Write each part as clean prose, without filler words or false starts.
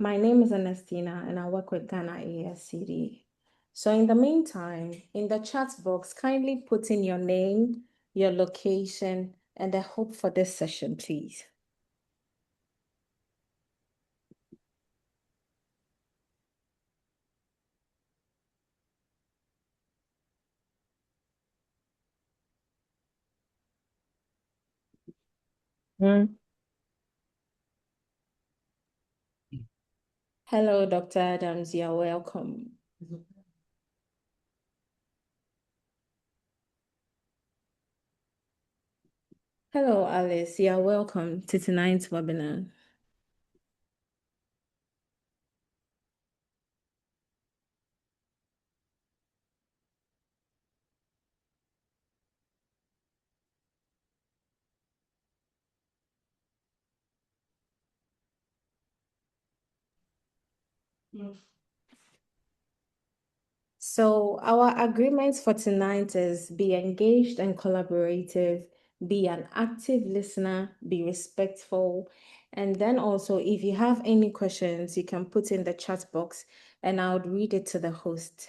My name is Ernestina and I work with Ghana ASCD. So in the meantime, in the chat box, kindly put in your name, your location, and the hope for this session, please. Hello, Dr. Adams, you're welcome. Hello, Alice, you're welcome to tonight's webinar. So our agreements for tonight is be engaged and collaborative, be an active listener, be respectful. And then also, if you have any questions, you can put in the chat box and I would read it to the host.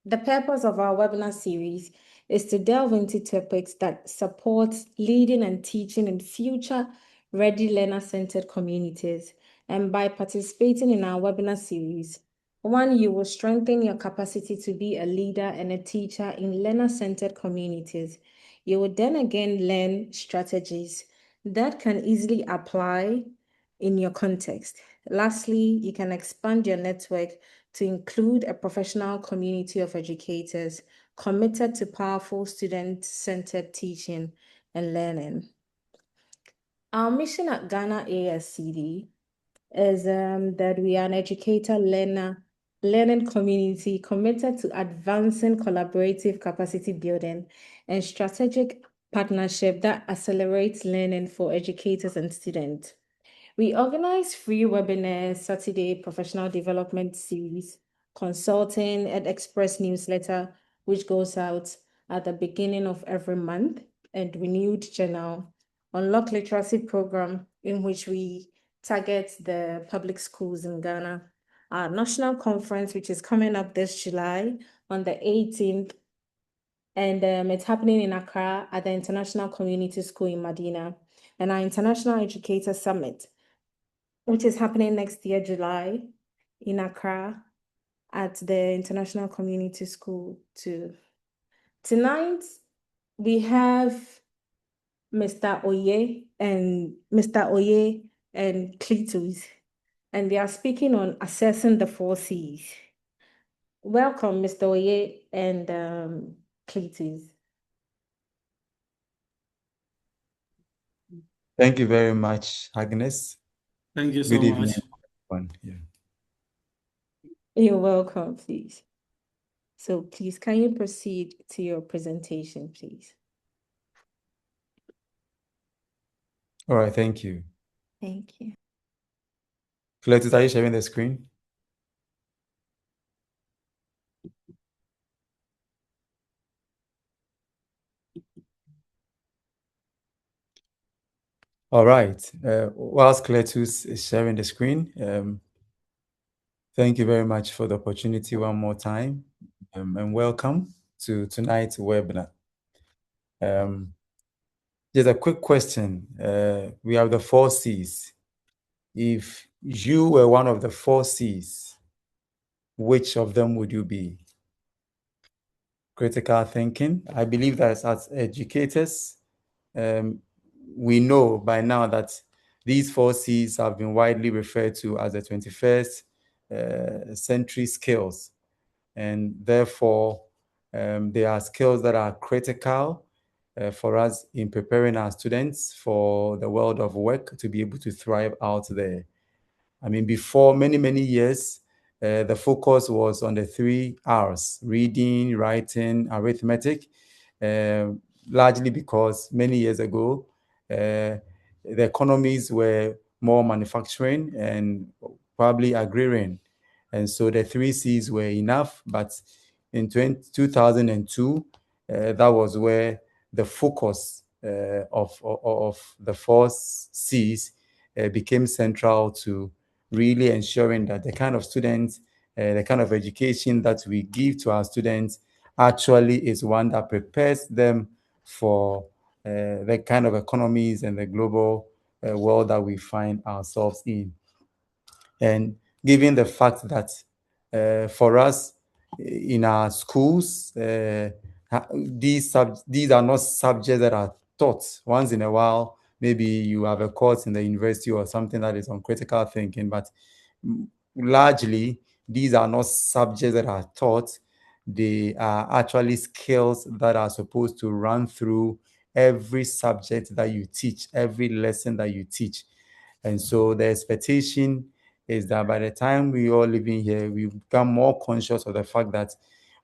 The purpose of our webinar series is to delve into topics that support leading and teaching in future-ready learner-centered communities. And by participating in our webinar series, one, you will strengthen your capacity to be a leader and a teacher in learner-centered communities. You will then again learn strategies that can easily apply in your context. Lastly, you can expand your network to include a professional community of educators committed to powerful student-centered teaching and learning. Our mission at Ghana ASCD is that we are an learning community committed to advancing collaborative capacity building and strategic partnership that accelerates learning for educators and students. We organize free webinars, Saturday professional development series, consulting, and express newsletter, which goes out at the beginning of every month, and renewed journal, unlock literacy program, in which we target the public schools in Ghana. Our national conference, which is coming up this July on the 18th, and it's happening in Accra at the International Community School in Medina, and our International Educator Summit, which is happening next year, July, in Accra at the International Community School too. Tonight, we have Mr. Oye and Cletus, and they are speaking on assessing the 4 C's. Welcome, Mr. Oye and Cletus. Thank you very much, Agnes. Thank you so Good evening, much. everyone. You're welcome, please. So please, can you proceed to your presentation, please? All right, thank you. Thank you. Cletus, are you sharing the screen? All right. Whilst Cletus is sharing the screen, thank you very much for the opportunity one more time, and welcome to tonight's webinar. Just a quick question. We have the 4 C's. If you were one of the 4 C's, which of them would you be? Critical thinking. I believe that as educators, we know by now that these 4 C's have been widely referred to as the 21st century skills. And therefore, they are skills that are critical for us in preparing our students for the world of work to be able to thrive out there. I mean, before many years, the focus was on the 3 R's: reading, writing, arithmetic, largely because many years ago, the economies were more manufacturing and probably agrarian. And so the 3 C's were enough. But in 2002, that was where the focus of the 4 C's became central to really ensuring that the kind of students, the kind of education that we give to our students actually is one that prepares them for the kind of economies and the global world that we find ourselves in. And given the fact that for us in our schools, these are not subjects that are taught once in a while. Maybe you have a course in the university or something that is on critical thinking, but largely these are not subjects that are taught. They are actually skills that are supposed to run through every subject that you teach, every lesson that you teach. And so the expectation is that by the time we all living here, we become more conscious of the fact that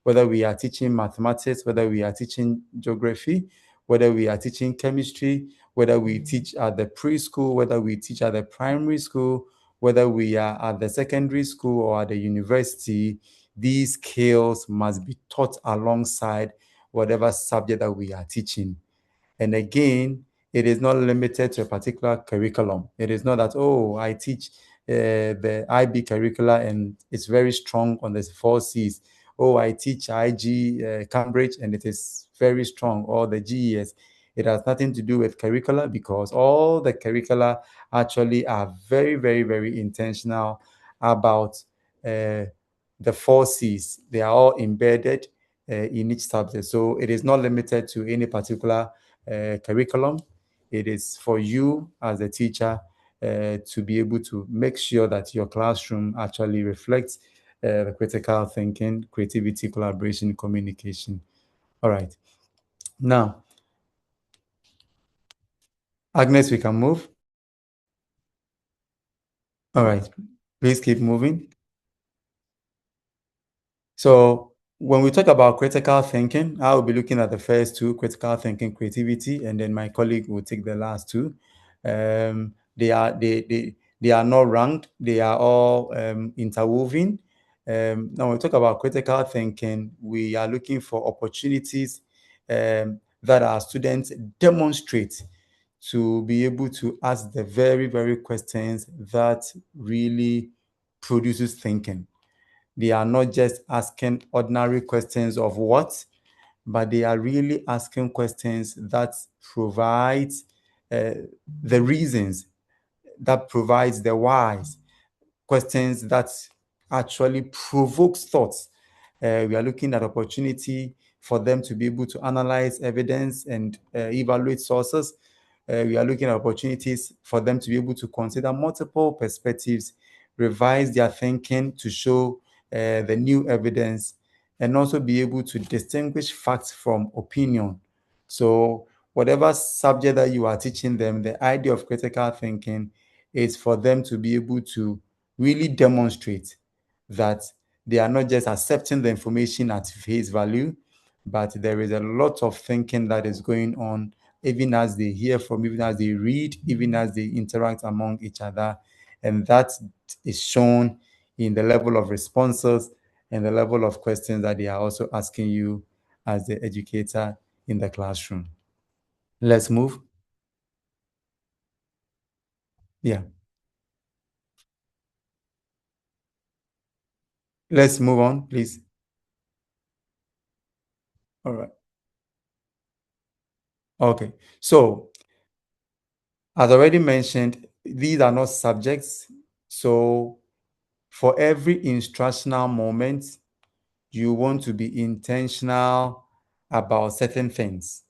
whether we are teaching mathematics, whether we are teaching geography, whether we are teaching chemistry, whether we teach at the preschool, whether we teach at the primary school, whether we are at the secondary school or at the university, these skills must be taught alongside whatever subject that we are teaching. And again, it is not limited to a particular curriculum. It is not that, oh, I teach the IB curricula and it's very strong on the 4Cs. Oh, I teach IG Cambridge and it is very strong, or the GES. It has nothing to do with curricula because all the curricula actually are very, very, very intentional about the 4Cs. They are all embedded in each subject. So it is not limited to any particular curriculum. It is for you as a teacher to be able to make sure that your classroom actually reflects the critical thinking, creativity, collaboration, communication. All right. Now, Agnes, we can move. All right. Please keep moving. So when we talk about critical thinking, I will be looking at the first two, critical thinking, creativity, and then my colleague will take the last two. They are not ranked. They are all interwoven. Now, when we talk about critical thinking, we are looking for opportunities that our students demonstrate to be able to ask the very, very questions that really produces thinking. They are not just asking ordinary questions of what, but they are really asking questions that provide the reasons, that provides the whys, questions that actually provokes thoughts. We are looking at opportunity for them to be able to analyze evidence and evaluate sources. We are looking at opportunities for them to be able to consider multiple perspectives, revise their thinking to show the new evidence, and also be able to distinguish facts from opinion. So, whatever subject that you are teaching them, the idea of critical thinking is for them to be able to really demonstrate that they are not just accepting the information at face value, but there is a lot of thinking that is going on, even as they hear from, even as they read, even as they interact among each other. And that is shown in the level of responses and the level of questions that they are also asking you as the educator in the classroom. Let's move. Yeah. Let's move on, please. All right. Okay. So, as already mentioned, these are not subjects. So, for every instructional moment, you want to be intentional about certain things.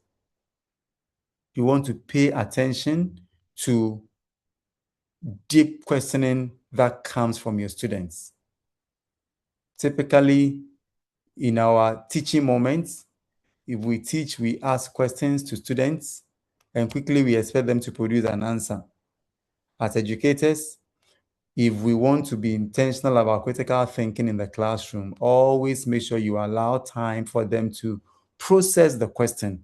You want to pay attention to deep questioning that comes from your students. Typically, in our teaching moments, if we teach, we ask questions to students and quickly we expect them to produce an answer. As educators, if we want to be intentional about critical thinking in the classroom, always make sure you allow time for them to process the question.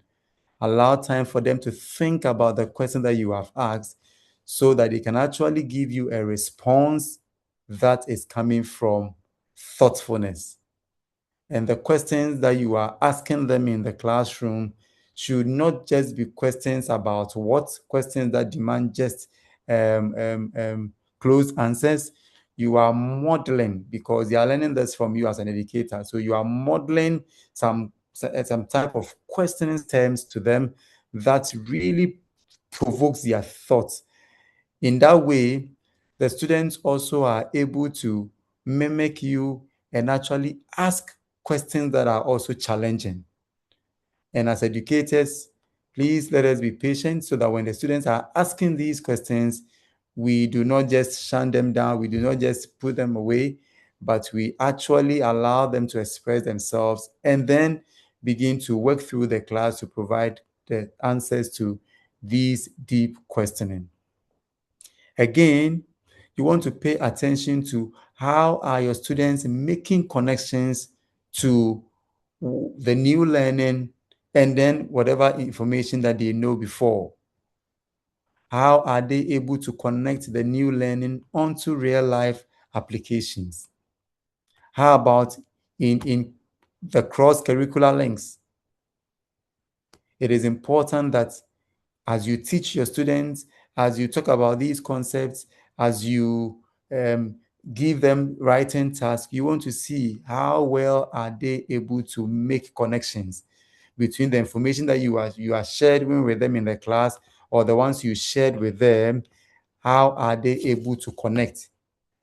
Allow time for them to think about the question that you have asked so that they can actually give you a response that is coming from thoughtfulness. And the questions that you are asking them in the classroom should not just be questions about what, questions that demand just closed answers. you are modeling, because they are learning this from you as an educator. So you are modeling some type of questioning terms to them that really provokes their thoughts. In that way, the students also are able to mimic you and actually ask questions that are also challenging. And as educators, please let us be patient so that when the students are asking these questions, we do not just shun them down, we do not just put them away, but we actually allow them to express themselves and then begin to work through the class to provide the answers to these deep questioning. Again, you want to pay attention to how are your students making connections to the new learning and then whatever information that they know before. How are they able to connect the new learning onto real life applications? How about in the cross-curricular links? It is important that as you teach your students, as you talk about these concepts, as you um, give them writing tasks, you want to see how well are they able to make connections between the information that you are sharing with them in the class or the ones you shared with them. How are they able to connect?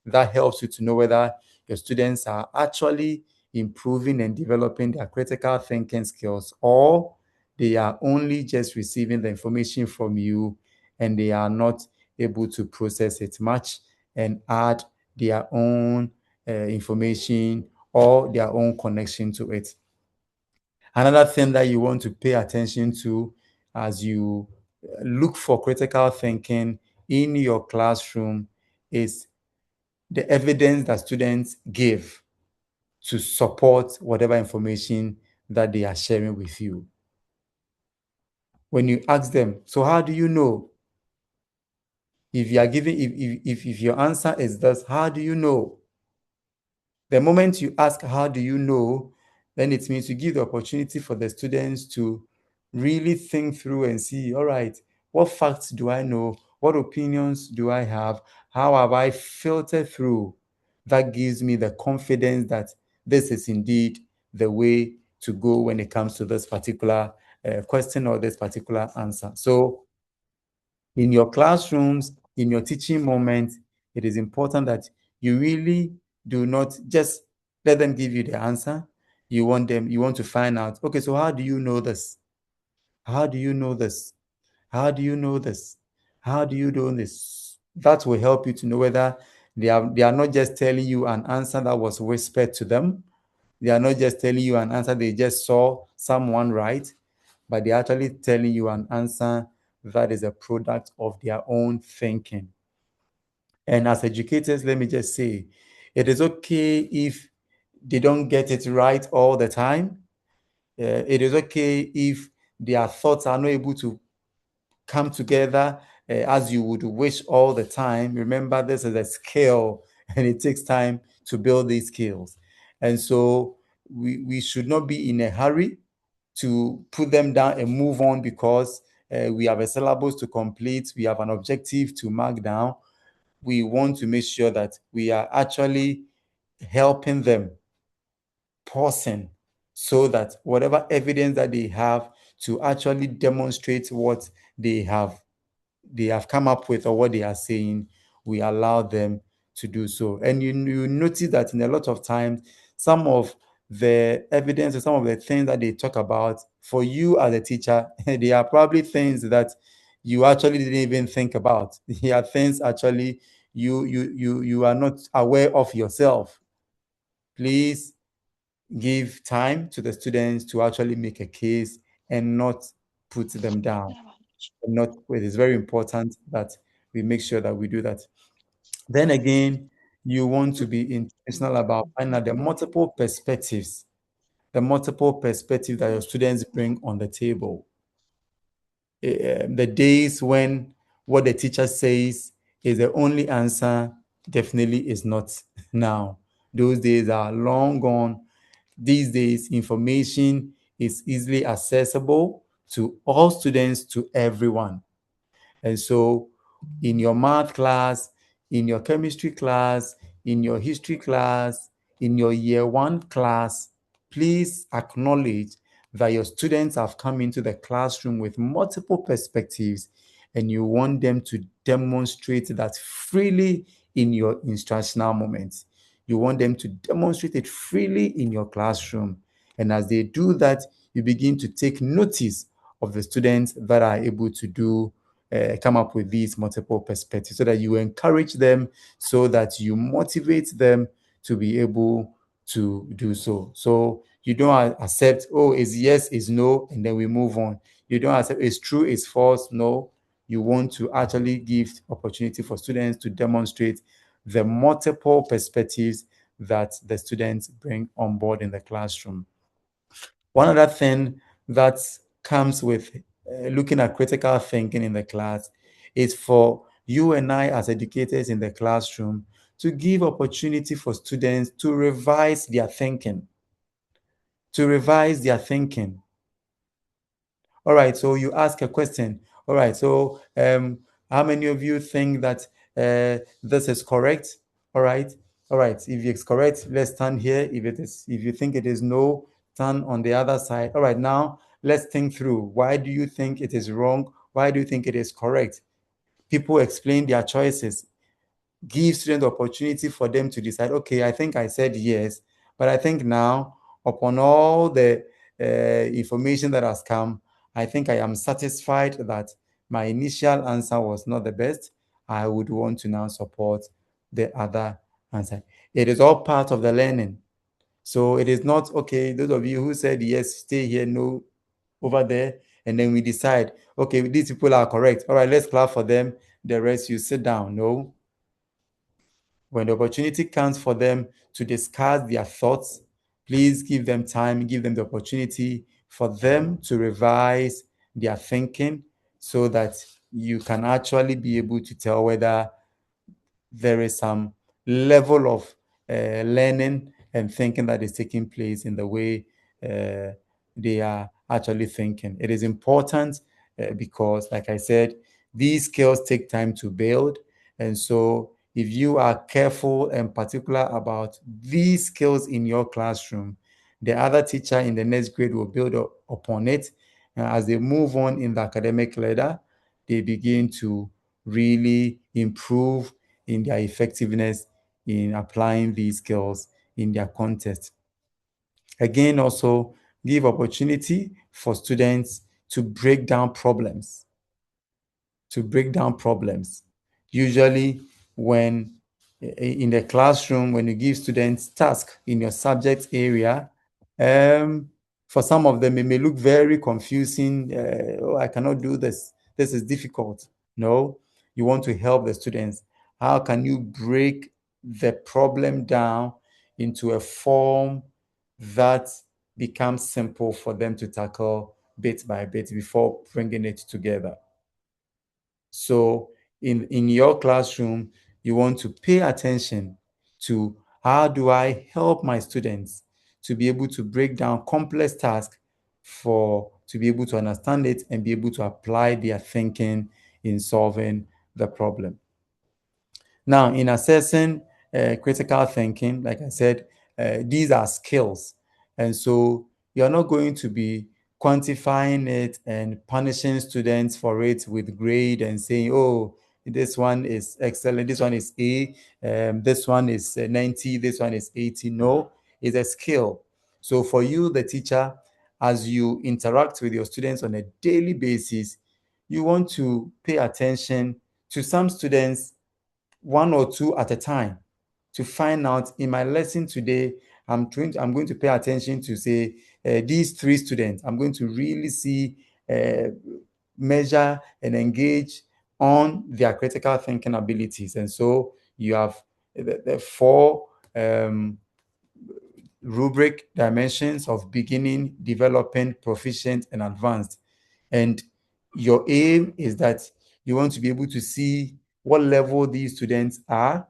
That helps you to know whether your students are actually improving and developing their critical thinking skills, or they are only just receiving the information from you and they are not able to process it much and add their own information or their own connection to it. Another thing that you want to pay attention to as you look for critical thinking in your classroom is the evidence that students give to support whatever information that they are sharing with you. When you ask them, so how do you know? If you are giving, if your answer is this, how do you know? The moment you ask, how do you know? Then it means you give the opportunity for the students to really think through and see, all right, what facts do I know? What opinions do I have? How have I filtered through? That gives me the confidence that this is indeed the way to go when it comes to this particular question or this particular answer. So in your classrooms, in your teaching moment, it is important that you really do not just let them give you the answer. You want to find out, okay, so how do you know this? How do you know this? How do you know this? How do you do this? That will help you to know whether they are not just telling you an answer that was whispered to them. They are not just telling you an answer they just saw someone write, but they're actually telling you an answer that is a product of their own thinking. And as educators, let me just say, it is okay if they don't get it right all the time. It is okay if their thoughts are not able to come together as you would wish all the time. Remember, this is a skill and it takes time to build these skills. And so we should not be in a hurry to put them down and move on because we have a syllabus to complete, we have an objective to mark down. We want to make sure that we are actually helping them, pausing, so that whatever evidence that they have to actually demonstrate what they have come up with or what they are saying, we allow them to do so. And you notice that in a lot of times, some of the evidence or some of the things that they talk about for you as a teacher, they are probably things that you actually didn't even think about. They are things actually you are not aware of yourself. Please give time to the students to actually make a case and not put them down. Not it is very important that we make sure that we do that. Then again, you want to be intentional about finding out the multiple perspectives that your students bring on the table. The days when what the teacher says is the only answer definitely is not now. Those days are long gone. These days, information is easily accessible to all students, to everyone. And so, in your math class, in your chemistry class, in your history class, in your year one class, please acknowledge that your students have come into the classroom with multiple perspectives, and you want them to demonstrate that freely in your instructional moments. You want them to demonstrate it freely in your classroom. And as they do that, you begin to take notice of the students that are able to come up with these multiple perspectives, so that you encourage them, so that you motivate them to be able to do so. So you don't accept, oh, it's yes, it's no, and then we move on. You don't accept it's true, it's false. No, you want to actually give opportunity for students to demonstrate the multiple perspectives that the students bring on board in the classroom. One other thing that comes with looking at critical thinking in the class is for you and I, as educators in the classroom, to give opportunity for students to revise their thinking. To revise their thinking. All right, so you ask a question. All right, so how many of you think that this is correct? All right, all right. If it's correct, let's stand here. If you think it is no, stand on the other side. All right, now let's think through. Why do you think it is wrong? Why do you think it is correct? People explain their choices. Give students the opportunity for them to decide, okay, I think I said yes, but I think now, upon all the information that has come, I think I am satisfied that my initial answer was not the best. I would want to now support the other answer. It is all part of the learning. So it is not, okay, those of you who said yes, stay here, no, over there, and then we decide, okay, these people are correct. All right, let's clap for them. The rest, you sit down. No, when the opportunity comes for them to discuss their thoughts, please give them time, give them the opportunity for them to revise their thinking, so that you can actually be able to tell whether there is some level of learning and thinking that is taking place in the way uh, they are actually thinking. It is important because, like I said, these skills take time to build. And so, if you are careful and particular about these skills in your classroom, the other teacher in the next grade will build upon it. As they move on in the academic ladder, they begin to really improve in their effectiveness in applying these skills in their context. Again, also give opportunity for students to break down problems, to break down problems. Usually, when in the classroom, when you give students tasks in your subject area, um, for some of them, it may look very confusing. Oh, I cannot do this. This is difficult. No, you want to help the students. How can you break the problem down into a form that becomes simple for them to tackle bit by bit before bringing it together? So in your classroom, you want to pay attention to how do I help my students to be able to break down complex tasks, for to be able to understand it and be able to apply their thinking in solving the problem. Now, in assessing critical thinking, like I said, these are skills. And so you're not going to be quantifying it and punishing students for it with grade and saying, oh, this one is excellent, this one is A, this one is 90, this one is 80. No, it's a skill. So for you, the teacher, as you interact with your students on a daily basis, you want to pay attention to some students, one or two at a time, to find out, in my lesson today, I'm going to pay attention to, say, these three students. I'm going to really see, measure and engage on their critical thinking abilities. And so you have the four rubric dimensions of beginning, developing, proficient, and advanced. And your aim is that you want to be able to see what level these students are,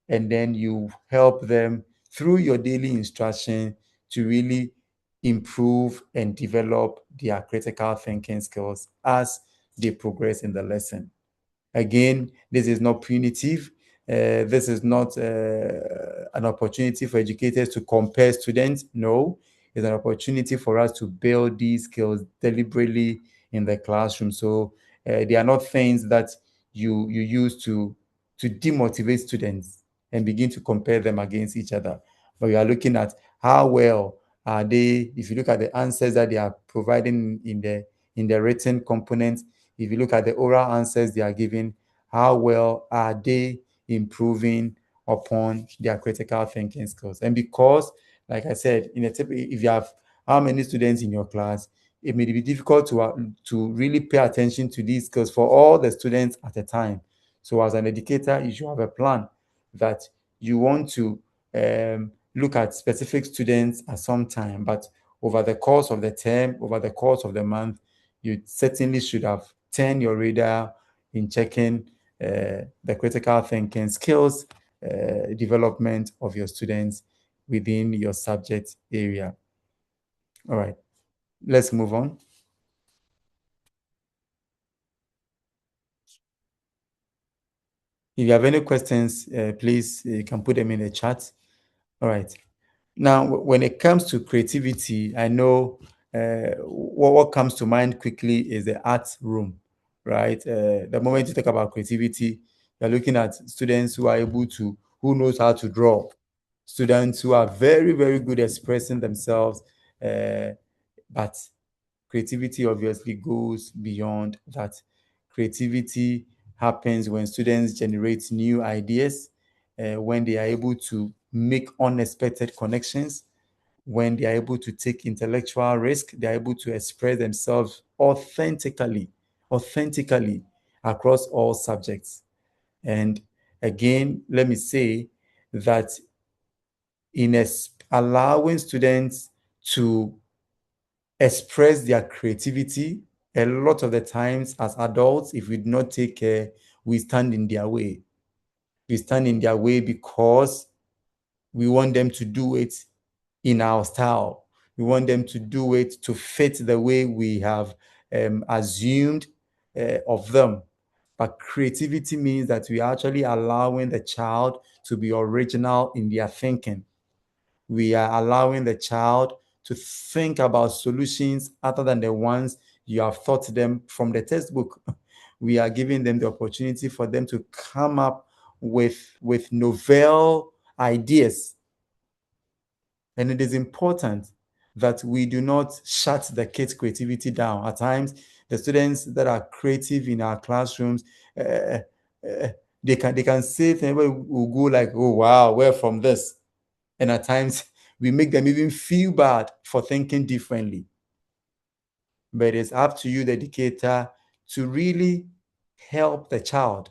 and then you help them through your daily instruction to really improve and develop their critical thinking skills as they progress in the lesson. Again, this is not punitive. This is not an opportunity for educators to compare students. No, it's an opportunity for us to build these skills deliberately in the classroom. So they are not things that you use to demotivate students and begin to compare them against each other. But we are looking at how well are they. If you look at the answers that they are providing in the written component, if you look at the oral answers they are giving, how well are they improving upon their critical thinking skills? And because, like I said, if you have how many students in your class, it may be difficult to really pay attention to these skills for all the students at a time. So as an educator, you should have a plan that you want to look at specific students at some time, but over the course of the term, over the course of the month, you certainly should have turned your radar in checking the critical thinking skills development of your students within your subject area. All right, let's move on. If you have any questions, please, you can put them in the chat. All right. Now, when it comes to creativity, I know what comes to mind quickly is the art room, right? The moment you talk about creativity, you're looking at students who are able to, who knows how to draw, students who are very, very good at expressing themselves. But creativity obviously goes beyond that. Creativity happens when students generate new ideas, when they are able to make unexpected connections, when they are able to take intellectual risk, they are able to express themselves authentically across all subjects. And again, let me say that allowing students to express their creativity, a lot of the times as adults, if we do not take care, we stand in their way. We stand in their way because we want them to do it in our style. We want them to do it to fit the way we have assumed of them. But creativity means that we are actually allowing the child to be original in their thinking. We are allowing the child to think about solutions other than the ones you have taught them from the textbook. We are giving them the opportunity for them to come up with novel ideas. And it is important that we do not shut the kids' creativity down. At times, the students that are creative in our classrooms, uh, uh, they can say things where we'll go like, oh wow, where from this? And at times we make them even feel bad for thinking differently. But it's up to you, the educator, to really help the child.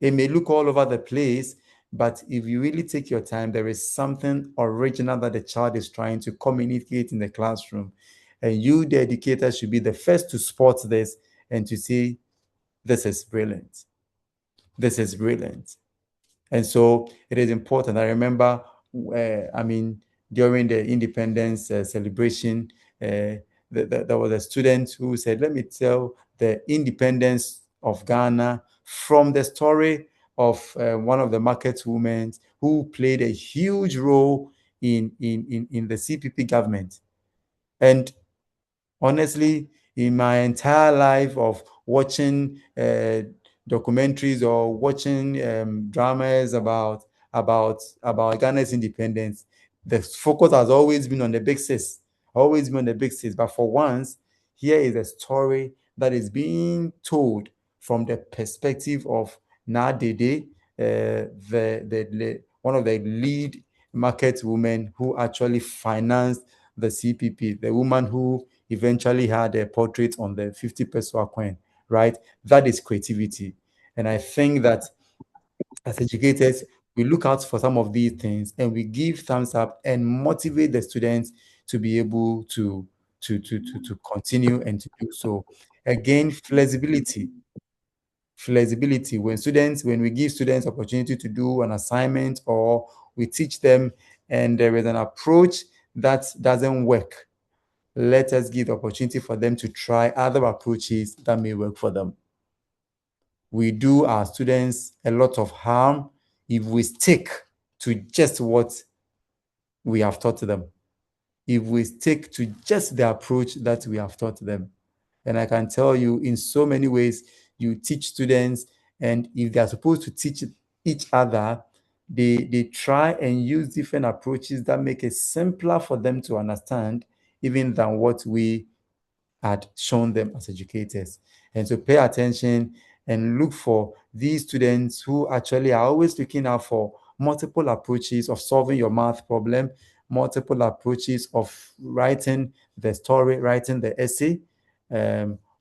It may look all over the place, but if you really take your time, there is something original that the child is trying to communicate in the classroom. And you, the educator, should be the first to spot this and to say, this is brilliant. This is brilliant. And so it is important. I remember, during the independence celebration, there was a student who said, let me tell the independence of Ghana from the story of one of the market women who played a huge role in the CPP government. And honestly, in my entire life of watching documentaries or watching dramas about Ghana's independence, the focus has always been on the big sis, always been on the big sis. But for once, here is a story that is being told from the perspective of Nadede, one of the lead market women who actually financed the CPP, the woman who eventually had a portrait on the 50 peso coin, right? That is creativity. And I think that as educators, we look out for some of these things and we give thumbs up and motivate the students to be able to continue and to do so. Again, flexibility. Flexibility. When we give students opportunity to do an assignment or we teach them and there is an approach that doesn't work, let us give the opportunity for them to try other approaches that may work for them. We do our students a lot of harm if we stick to just what we have taught them, if we stick to just the approach that we have taught them. And I can tell you, in so many ways, you teach students, and if they are supposed to teach each other, they try and use different approaches that make it simpler for them to understand, even than what we had shown them as educators. And so pay attention and look for these students who actually are always looking out for multiple approaches of solving your math problem, multiple approaches of writing the story, writing the essay,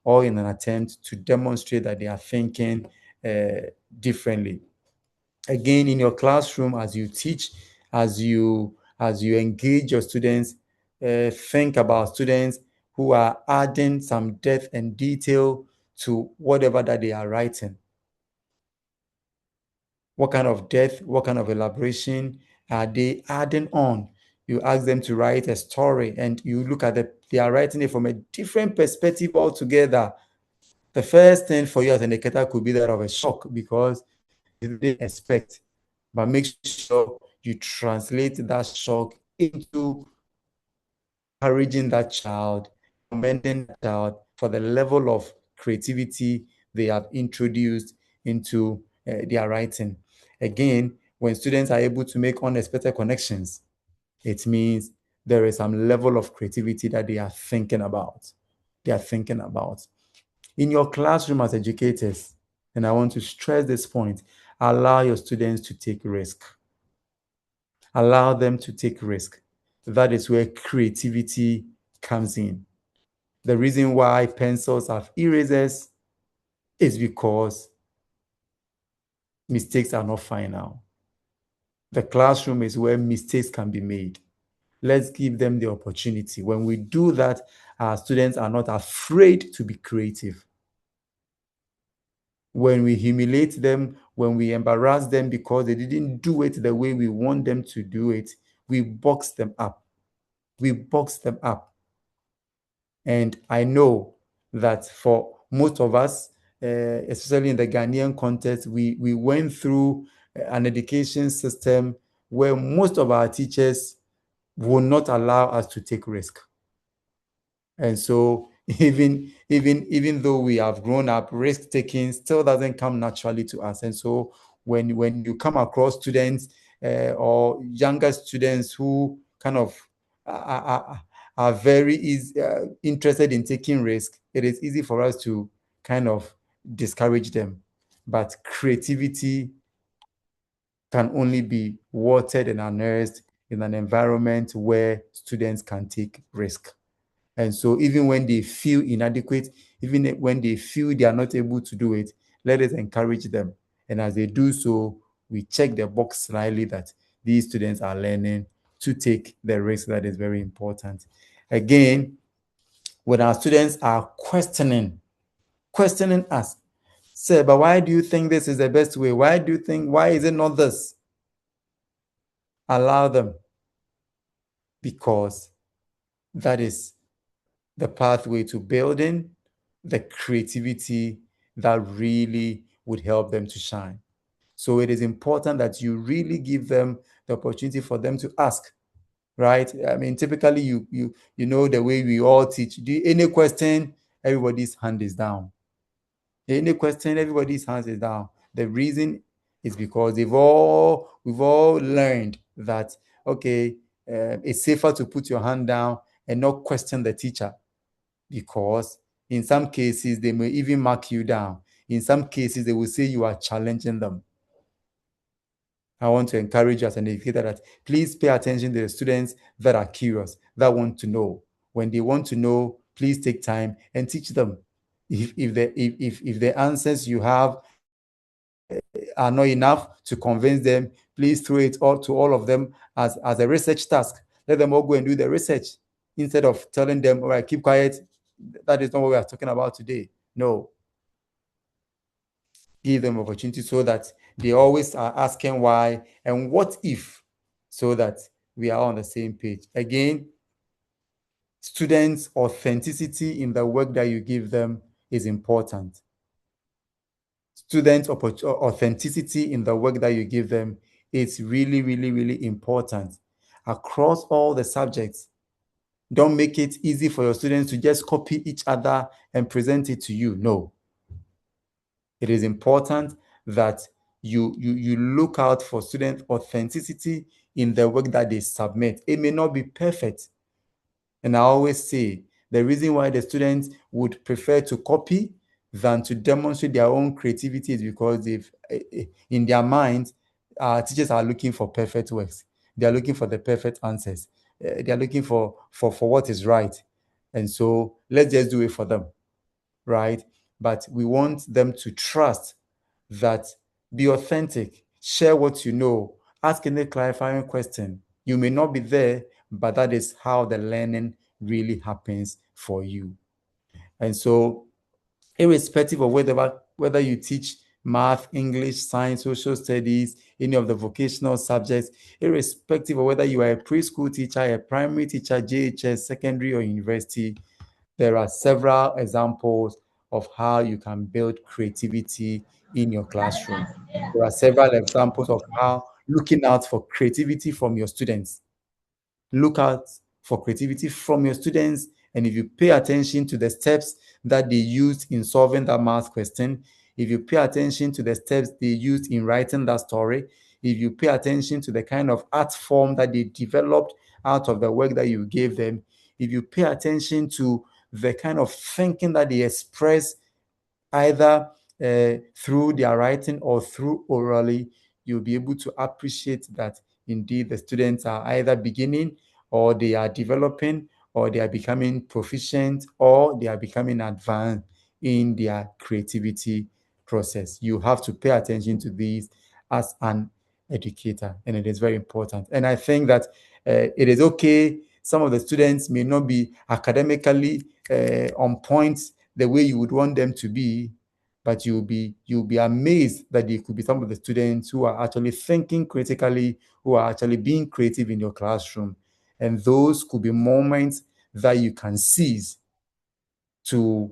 all in an attempt to demonstrate that they are thinking differently. Again, in your classroom, as you teach, as you engage your students, think about students who are adding some depth and detail to whatever that they are writing. What kind of depth, what kind of elaboration are they adding on? You ask them to write a story, and you look at they are writing it from a different perspective altogether. The first thing for you as an educator could be that of a shock, because you didn't expect. But make sure you translate that shock into encouraging that child, commending that child for the level of creativity they have introduced into their writing. Again, when students are able to make unexpected connections, it means there is some level of creativity that they are thinking about. They are thinking about. In your classroom as educators, and I want to stress this point, allow your students to take risk. Allow them to take risk. That is where creativity comes in. The reason why pencils have erasers is because mistakes are not final. The classroom is where mistakes can be made. Let's give them the opportunity. When we do that, our students are not afraid to be creative. When we humiliate them, when we embarrass them because they didn't do it the way we want them to do it, we box them up. We box them up. And I know that for most of us, especially in the Ghanaian context, we went through an education system where most of our teachers will not allow us to take risk. And so even though we have grown up, risk taking still doesn't come naturally to us. And so when you come across students or younger students who kind of are very interested in taking risk, it is easy for us to kind of discourage them. But creativity can only be watered and nursed in an environment where students can take risk. And so even when they feel inadequate, even when they feel they are not able to do it, let us encourage them. And as they do so, we check the box slightly that these students are learning to take the risk. That is very important. Again, when our students are questioning us, say, but why do you think this is the best way? Why is it not this? Allow them, because that is the pathway to building the creativity that really would help them to shine. So it is important that you really give them the opportunity for them to ask, right? I mean, typically you know the way we all teach. Any question, everybody's hand is down. Any question, everybody's hand is down. The reason is because we've all learned that, okay, it's safer to put your hand down and not question the teacher, because in some cases they may even mark you down. In some cases, they will say you are challenging them. I want to encourage you as an educator that please pay attention to the students that are curious, that want to know. When they want to know, please take time and teach them. If the answers you have are not enough to convince them, please throw it all to all of them as a research task. Let them all go and do the research instead of telling them, all right, keep quiet. That is not what we are talking about today. No. Give them opportunity so that they always are asking why and what if, so that we are on the same page. Again, students' authenticity in the work that you give them is important. student authenticity in the work that you give them, it's really, really, really important across all the subjects. Don't make it easy for your students to just copy each other and present it to you. No. It is important that you look out for student authenticity in the work that they submit. It may not be perfect. And I always say the reason why the students would prefer to copy than to demonstrate their own creativity is because in their minds, teachers are looking for perfect works. They are looking for the perfect answers. They are looking for what is right. And so let's just do it for them, right? But we want them to trust that, be authentic, share what you know, ask any clarifying question. You may not be there, but that is how the learning really happens for you. And so, irrespective of whether you teach math, English, science, social studies, any of the vocational subjects, irrespective of whether you are a preschool teacher, a primary teacher, JHS, secondary, or university, there are several examples of how you can build creativity in your classroom. There are several examples of how looking out for creativity from your students. Look out for creativity from your students. And if you pay attention to the steps that they used in solving that math question, if you pay attention to the steps they used in writing that story, if you pay attention to the kind of art form that they developed out of the work that you gave them, if you pay attention to the kind of thinking that they express either through their writing or through orally, you'll be able to appreciate that indeed the students are either beginning or they are developing or they are becoming proficient or they are becoming advanced in their creativity process. You have to pay attention to these as an educator, and it is very important. And I think that it is okay. Some of the students may not be academically on point the way you would want them to be, but you'll be amazed that there could be some of the students who are actually thinking critically, who are actually being creative in your classroom. And those could be moments that you can seize to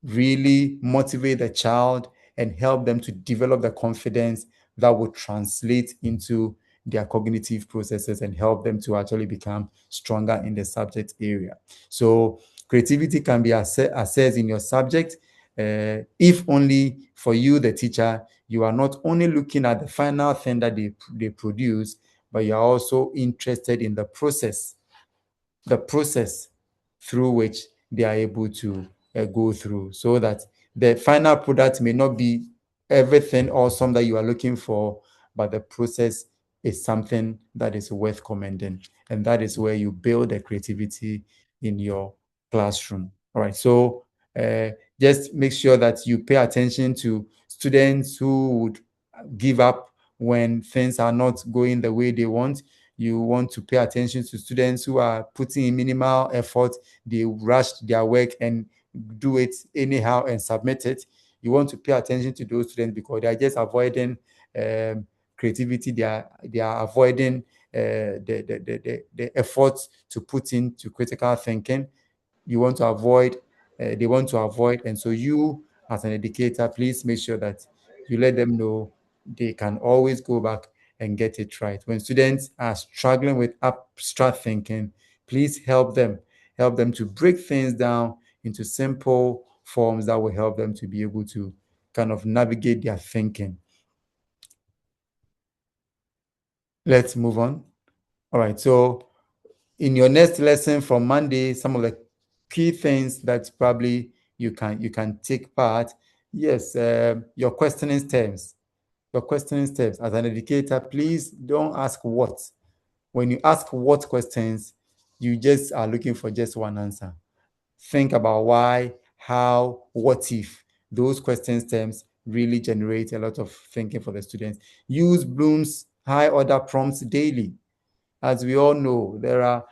really motivate the child and help them to develop the confidence that will translate into their cognitive processes and help them to actually become stronger in the subject area. So creativity can be assessed in your subject if only for you, the teacher, you are not only looking at the final thing that they produce, but you're also interested in the process through which they are able to go through, so that the final product may not be everything awesome that you are looking for, but the process is something that is worth commending. And that is where you build the creativity in your classroom. All right. So just make sure that you pay attention to students who would give up when things are not going the way they want. You want to pay attention to students who are putting in minimal effort. They rush their work and do it anyhow and submit it. You want to pay attention to those students because they are just avoiding creativity. They are avoiding the efforts to put into critical thinking. You want to avoid, they want to avoid. And so you, as an educator, please make sure that you let them know they can always go back and get it right. When students are struggling with abstract thinking, please help them to break things down into simple forms that will help them to be able to kind of navigate their thinking. Let's move on. All right. So in your next lesson from Monday, some of the key things that probably you can take part. Yes, your questioning steps. Your questioning steps as an educator, please don't ask what. When you ask what questions, you just are looking for just one answer. Think about why, how, what if. Those question stems really generate a lot of thinking for the students. Use Bloom's high order prompts daily. As we all know, there are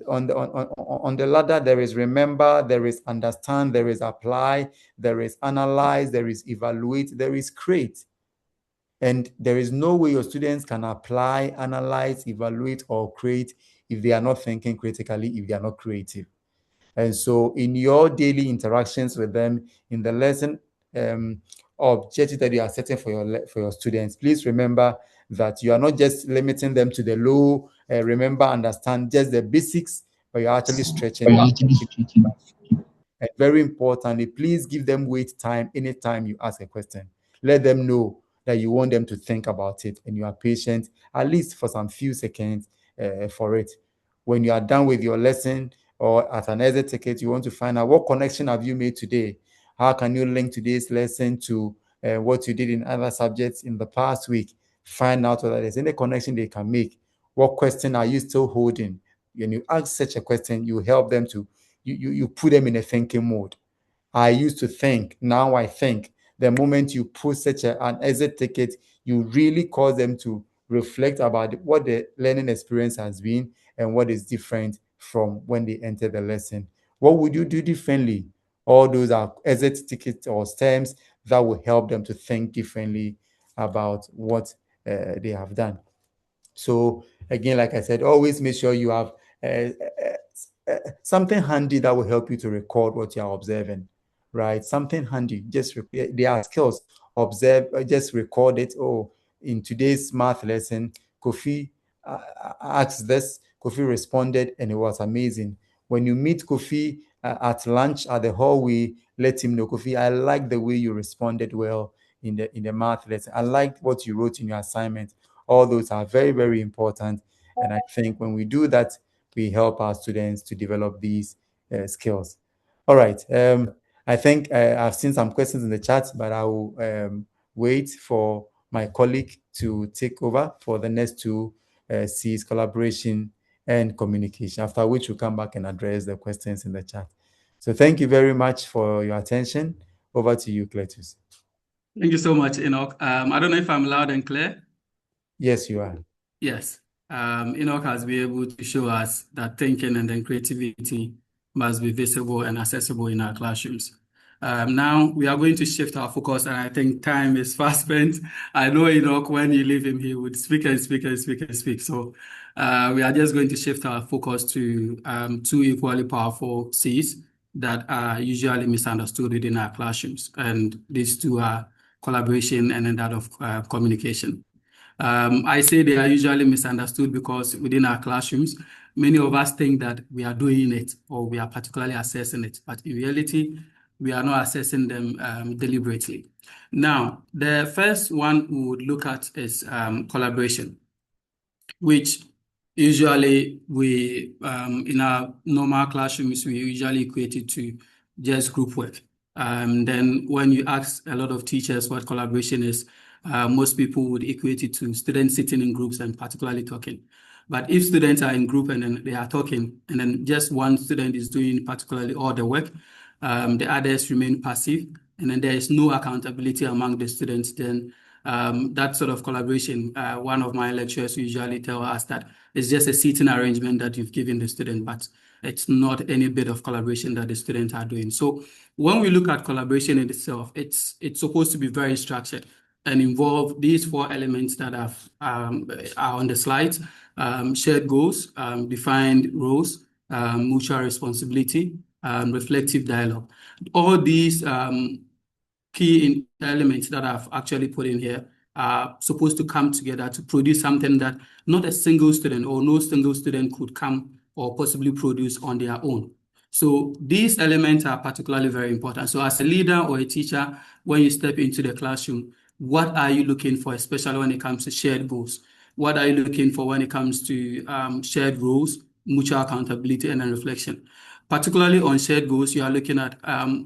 on the ladder, there is remember, there is understand, there is apply, there is analyze, there is evaluate, there is create. And there is no way your students can apply, analyze, evaluate, or create if they are not thinking critically, if they are not creative. And so in your daily interactions with them, in the lesson, objective that you are setting for your students, please remember that you are not just limiting them to the low, remember, understand just the basics, but you're actually stretching them. And very importantly, please give them wait time anytime you ask a question. Let them know that you want them to think about it and you are patient, at least for some few seconds for it. When you are done with your lesson or at an exit ticket, you want to find out what connection have you made today? How can you link today's lesson to what you did in other subjects in the past week? Find out whether there's any connection they can make. What question are you still holding? When you ask such a question, you help them to you put them in a thinking mode. I used to think, now I think. The moment you put such an exit ticket, you really cause them to reflect about what the learning experience has been and what is different from when they enter the lesson. What would you do differently? All those are exit tickets or stems that will help them to think differently about what they have done. So again, like I said, always make sure you have something handy that will help you to record what you are observing, right? Something handy. There are skills. Observe, just record it. Oh, in today's math lesson, Kofi asked this. Kofi responded, and it was amazing. When you meet Kofi at lunch at the hallway, let him know, Kofi, I like the way you responded well in the math lesson. I liked what you wrote in your assignment. All those are very, very important. And I think when we do that, we help our students to develop these skills. All right. I think I've seen some questions in the chat, but I will wait for my colleague to take over for the next two C's, collaboration and communication, after which we'll come back and address the questions in the chat. So thank you very much for your attention. Over to you, Cletus. Thank you so much, Enoch. I don't know if I'm loud and clear. Yes, you are. Yes. Enoch has been able to show us that thinking and then creativity must be visible and accessible in our classrooms. Now we are going to shift our focus, and I think time is fast spent. I know Enoch, when you leave him, he would speak and speak and speak and speak. So we are just going to shift our focus to two equally powerful C's that are usually misunderstood within our classrooms. And these two are collaboration and then that of communication. I say they are usually misunderstood because within our classrooms, many of us think that we are doing it or we are particularly assessing it, but in reality, we are not assessing them deliberately. Now, the first one we would look at is collaboration, which usually we, in our normal classrooms, we usually equate it to just group work. Then when you ask a lot of teachers what collaboration is, most people would equate it to students sitting in groups and particularly talking. But if students are in group and then they are talking, and then just one student is doing particularly all the work, the others remain passive, and then there is no accountability among the students, then that sort of collaboration, one of my lecturers usually tell us that it's just a seating arrangement that you've given the student, but it's not any bit of collaboration that the students are doing. So when we look at collaboration in itself, it's supposed to be very structured and involve these four elements that are on the slides: shared goals, defined roles, mutual responsibility, reflective dialogue. All these key elements that I've actually put in here are supposed to come together to produce something that not a single student or no single student could come or possibly produce on their own. So these elements are particularly very important. So as a leader or a teacher, when you step into the classroom, what are you looking for, especially when it comes to shared goals? What are you looking for when it comes to shared roles, mutual accountability, and then reflection? Particularly on shared goals, you are looking at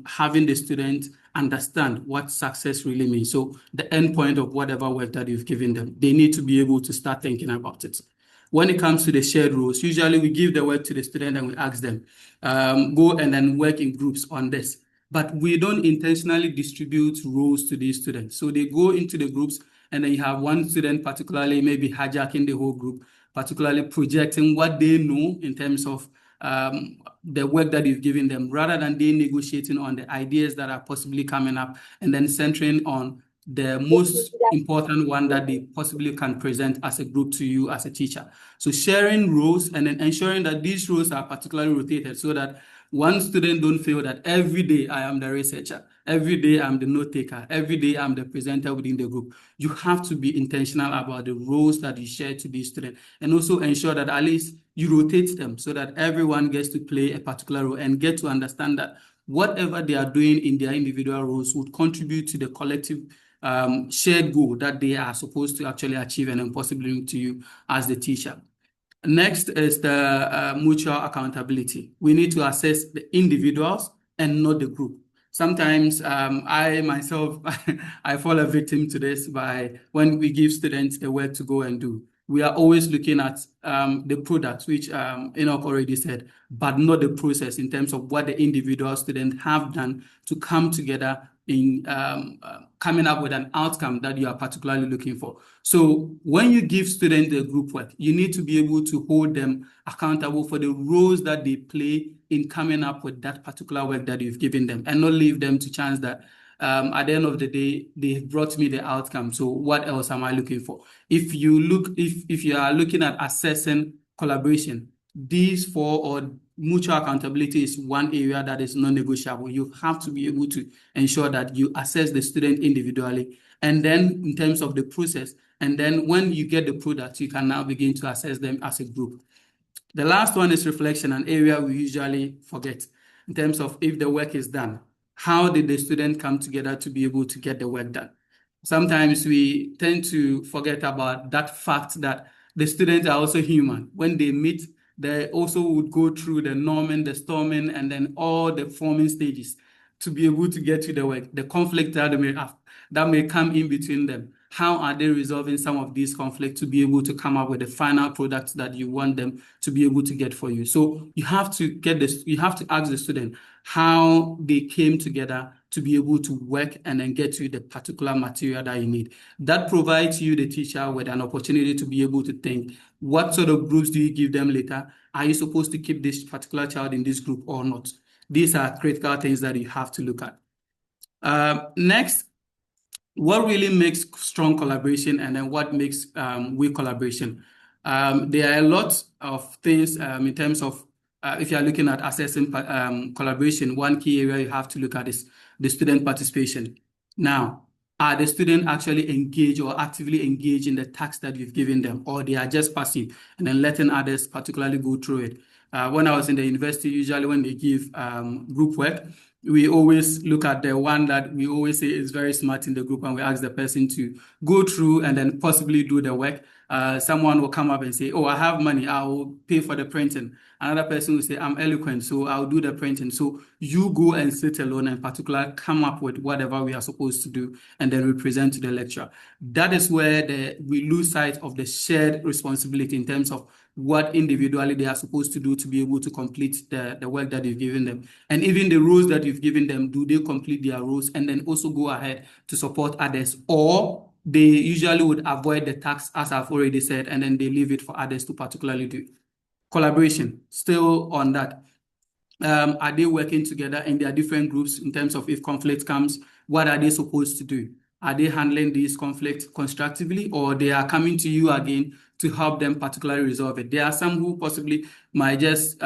having the student understand what success really means. So the end point of whatever work that you've given them, they need to be able to start thinking about it. When it comes to the shared roles, usually we give the work to the student and we ask them, go and then work in groups on this. But we don't intentionally distribute roles to these students. So they go into the groups and then you have one student particularly maybe hijacking the whole group, particularly projecting what they know in terms of the work that you've given them, rather than they negotiating on the ideas that are possibly coming up and then centering on the most important one that they possibly can present as a group to you as a teacher. So sharing roles and then ensuring that these roles are particularly rotated so that One student don't feel that every day I am the researcher, every day I'm the note taker, every day I'm the presenter within the group. You have to be intentional about the roles that you share to these students, and also ensure that at least you rotate them so that everyone gets to play a particular role and get to understand that whatever they are doing in their individual roles would contribute to the collective shared goal that they are supposed to actually achieve and impossible to you as the teacher. Next is the mutual accountability. We need to assess the individuals and not the group. Sometimes I myself, I fall a victim to this by when we give students a work to go and do. We are always looking at the product, which Enoch already said, but not the process in terms of what the individual students have done to come together in coming up with an outcome that you are particularly looking for. So when you give students the group work, you need to be able to hold them accountable for the roles that they play in coming up with that particular work that you've given them, and not leave them to chance that at the end of the day, they brought me the outcome. So what else am I looking for? If you are looking at assessing collaboration, these four or mutual accountability is one area that is non-negotiable. You have to be able to ensure that you assess the student individually, and then in terms of the process, and then when you get the product, you can now begin to assess them as a group. The last one is reflection, an area we usually forget in terms of if the work is done. How did the student come together to be able to get the work done? Sometimes we tend to forget about that fact that the students are also human. When they meet, they also would go through the norming, the storming, and then all the forming stages to be able to get to the work, the conflict that they may have, that may come in between them. How are they resolving some of these conflicts to be able to come up with the final product that you want them to be able to get for you? So you have to get this, you have to ask the student how they came together to be able to work and then get you the particular material that you need. That provides you, the teacher, with an opportunity to be able to think, what sort of groups do you give them later? Are you supposed to keep this particular child in this group or not? These are critical things that you have to look at. Next, what really makes strong collaboration, and then what makes weak collaboration? There are a lot of things in terms of if you are looking at assessing collaboration, one key area you have to look at is the student participation. Now, are the students actually engaged or actively engaged in the task that you've given them, or they are just passive and then letting others particularly go through it? When I was in the university, usually when they give group work, we always look at the one that we always say is very smart in the group, and we ask the person to go through and then possibly do the work. Someone will come up and say, oh, I have money, I'll pay for the printing. Another person will say, I'm eloquent, so I'll do the printing. So you go and sit alone and particularly come up with whatever we are supposed to do, and then we present to the lecturer. That is where we lose sight of the shared responsibility in terms of what individually they are supposed to do to be able to complete the work that you've given them. And even the roles that you've given them, do they complete their roles and then also go ahead to support others? Or they usually would avoid the tasks, as I've already said, and then they leave it for others to particularly do. Collaboration, still on that. Are they working together in their different groups in terms of if conflict comes, what are they supposed to do? Are they handling these conflicts constructively, or they are coming to you again to help them particularly resolve it? There are some who possibly might just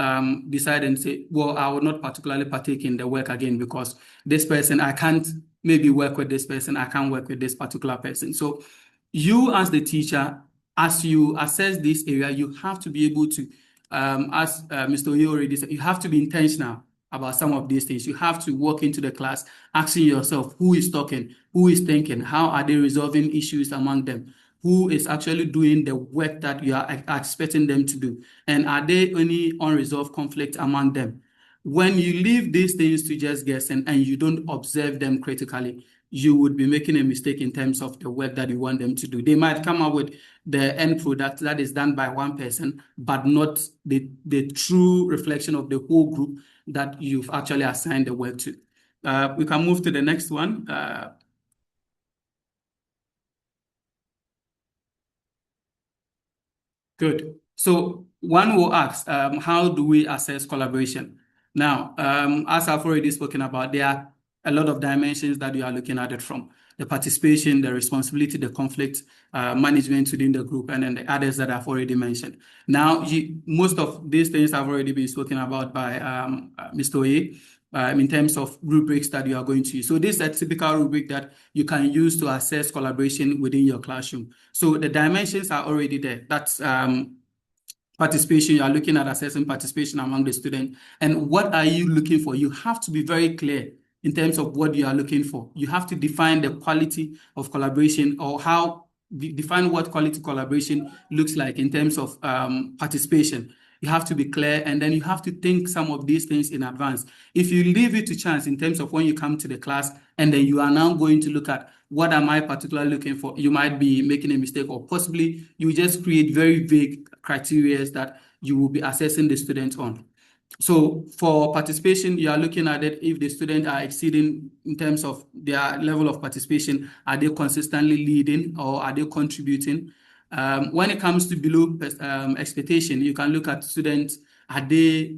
decide and say, well, I will not particularly partake in the work again because this person, I can't maybe work with this person, I can't work with this particular person. So you as the teacher, as you assess this area, you have to be able to, as Mr. Oye already said, you have to be intentional about some of these things. You have to walk into the class asking yourself, who is talking, who is thinking, how are they resolving issues among them, who is actually doing the work that you are expecting them to do, and are there any unresolved conflict among them? When you leave these things to just guessing and you don't observe them critically, you would be making a mistake in terms of the work that you want them to do. They might come up with the end product that is done by one person, but not the true reflection of the whole group that you've actually assigned the work to. We can move to the next one. Good. So one will ask, how do we assess collaboration? Now, as I've already spoken about, there are a lot of dimensions that you are looking at it from. the participation, the responsibility, the conflict management within the group, and then the others that I've already mentioned. Now, most of these things have already been spoken about by Mr. Oye. In terms of rubrics that you are going to use. So this is a typical rubric that you can use to assess collaboration within your classroom. So the dimensions are already there. That's participation. You are looking at assessing participation among the students. And what are you looking for? You have to be very clear in terms of what you are looking for. You have to define the quality of collaboration, or define what quality collaboration looks like in terms of participation. You have to be clear, and then you have to think some of these things in advance. If you leave it to chance in terms of when you come to the class, and then you are now going to look at what am I particularly looking for, you might be making a mistake, or possibly you just create very vague criteria that you will be assessing the students on. So for participation, you are looking at it if the students are exceeding in terms of their level of participation. Are they consistently leading, or are they contributing? When it comes to below expectation, you can look at students, are they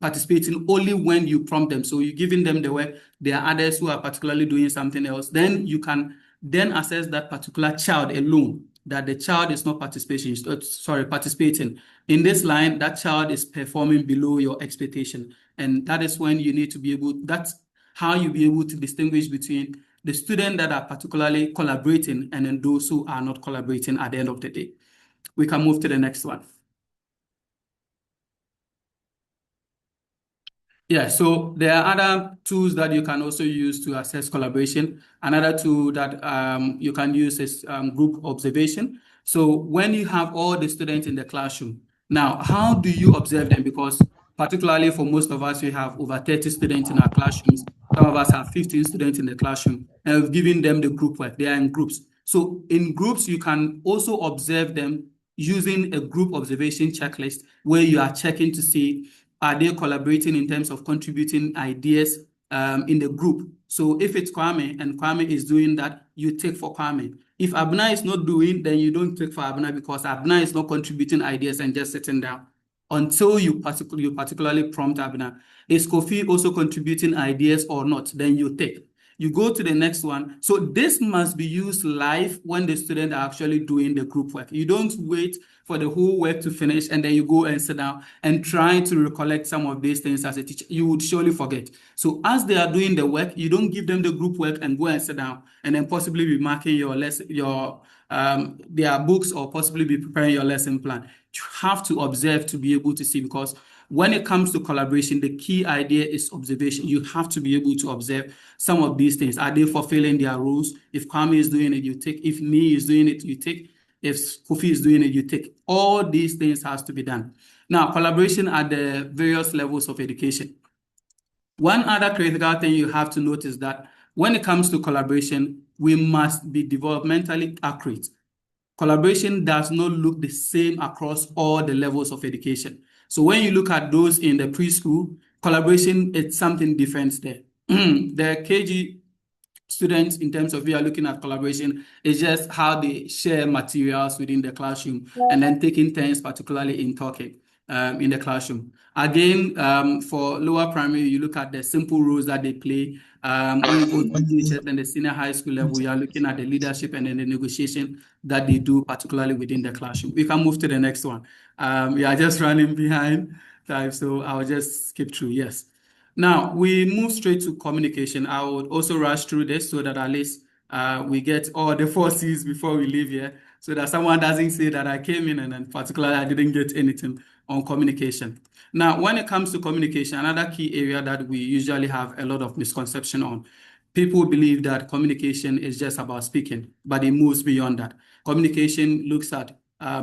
participating only when you prompt them? So you're giving them the work, there are others who are particularly doing something else. Then you can then assess that particular child alone, that the child is not participating. In this line, that child is performing below your expectation. And that is when you need to be able, that's how you'll be able to distinguish between the students that are particularly collaborating and then those who are not collaborating at the end of the day. We can move to the next one. Yeah, so there are other tools that you can also use to assess collaboration. Another tool that you can use is group observation. So when you have all the students in the classroom, now how do you observe them? Because particularly for most of us, we have over 30 students in our classrooms. Some of us have 15 students in the classroom, and we've given them the group work. They are in groups. So in groups, you can also observe them using a group observation checklist where you are checking to see, are they collaborating in terms of contributing ideas in the group? So if it's Kwame and Kwame is doing that, you take for Kwame. If Abna is not doing, then you don't take for Abna, because Abna is not contributing ideas and just sitting down until you particularly prompt Abna. Is Kofi also contributing ideas or not? Then you take. You go to the next one. So this must be used live when the students are actually doing the group work. You don't wait for the whole work to finish and then you go and sit down and try to recollect some of these things as a teacher. You would surely forget. So as they are doing the work, you don't give them the group work and go and sit down and then possibly be marking your lesson, their books, or possibly be preparing your lesson plan. You have to observe to be able to see, because when it comes to collaboration, the key idea is observation. You have to be able to observe some of these things. Are they fulfilling their roles? If Kwame is doing it, you take. If me is doing it, you take. If Kofi is doing it, you take. All these things has to be done. Now, collaboration at the various levels of education. One other critical thing you have to notice that when it comes to collaboration, we must be developmentally accurate. Collaboration does not look the same across all the levels of education. So when you look at those in the preschool, collaboration, it's something different there. The KG students, in terms of we are looking at collaboration, is just how they share materials within the classroom and then taking turns, particularly in talking in the classroom. Again, for lower primary, you look at the simple roles that they play. When you go to teachers and the senior high school level, you are looking at the leadership and then the negotiation that they do, particularly within the classroom. We can move to the next one. We are just running behind time, so I'll just skip through. Yes. Now, we move straight to communication. I would also rush through this so that at least we get all the 4 C's before we leave here, so that someone doesn't say that I came in and in particular I didn't get anything on communication. Now, when it comes to communication, another key area that we usually have a lot of misconception on. People believe that communication is just about speaking, but it moves beyond that. Communication looks at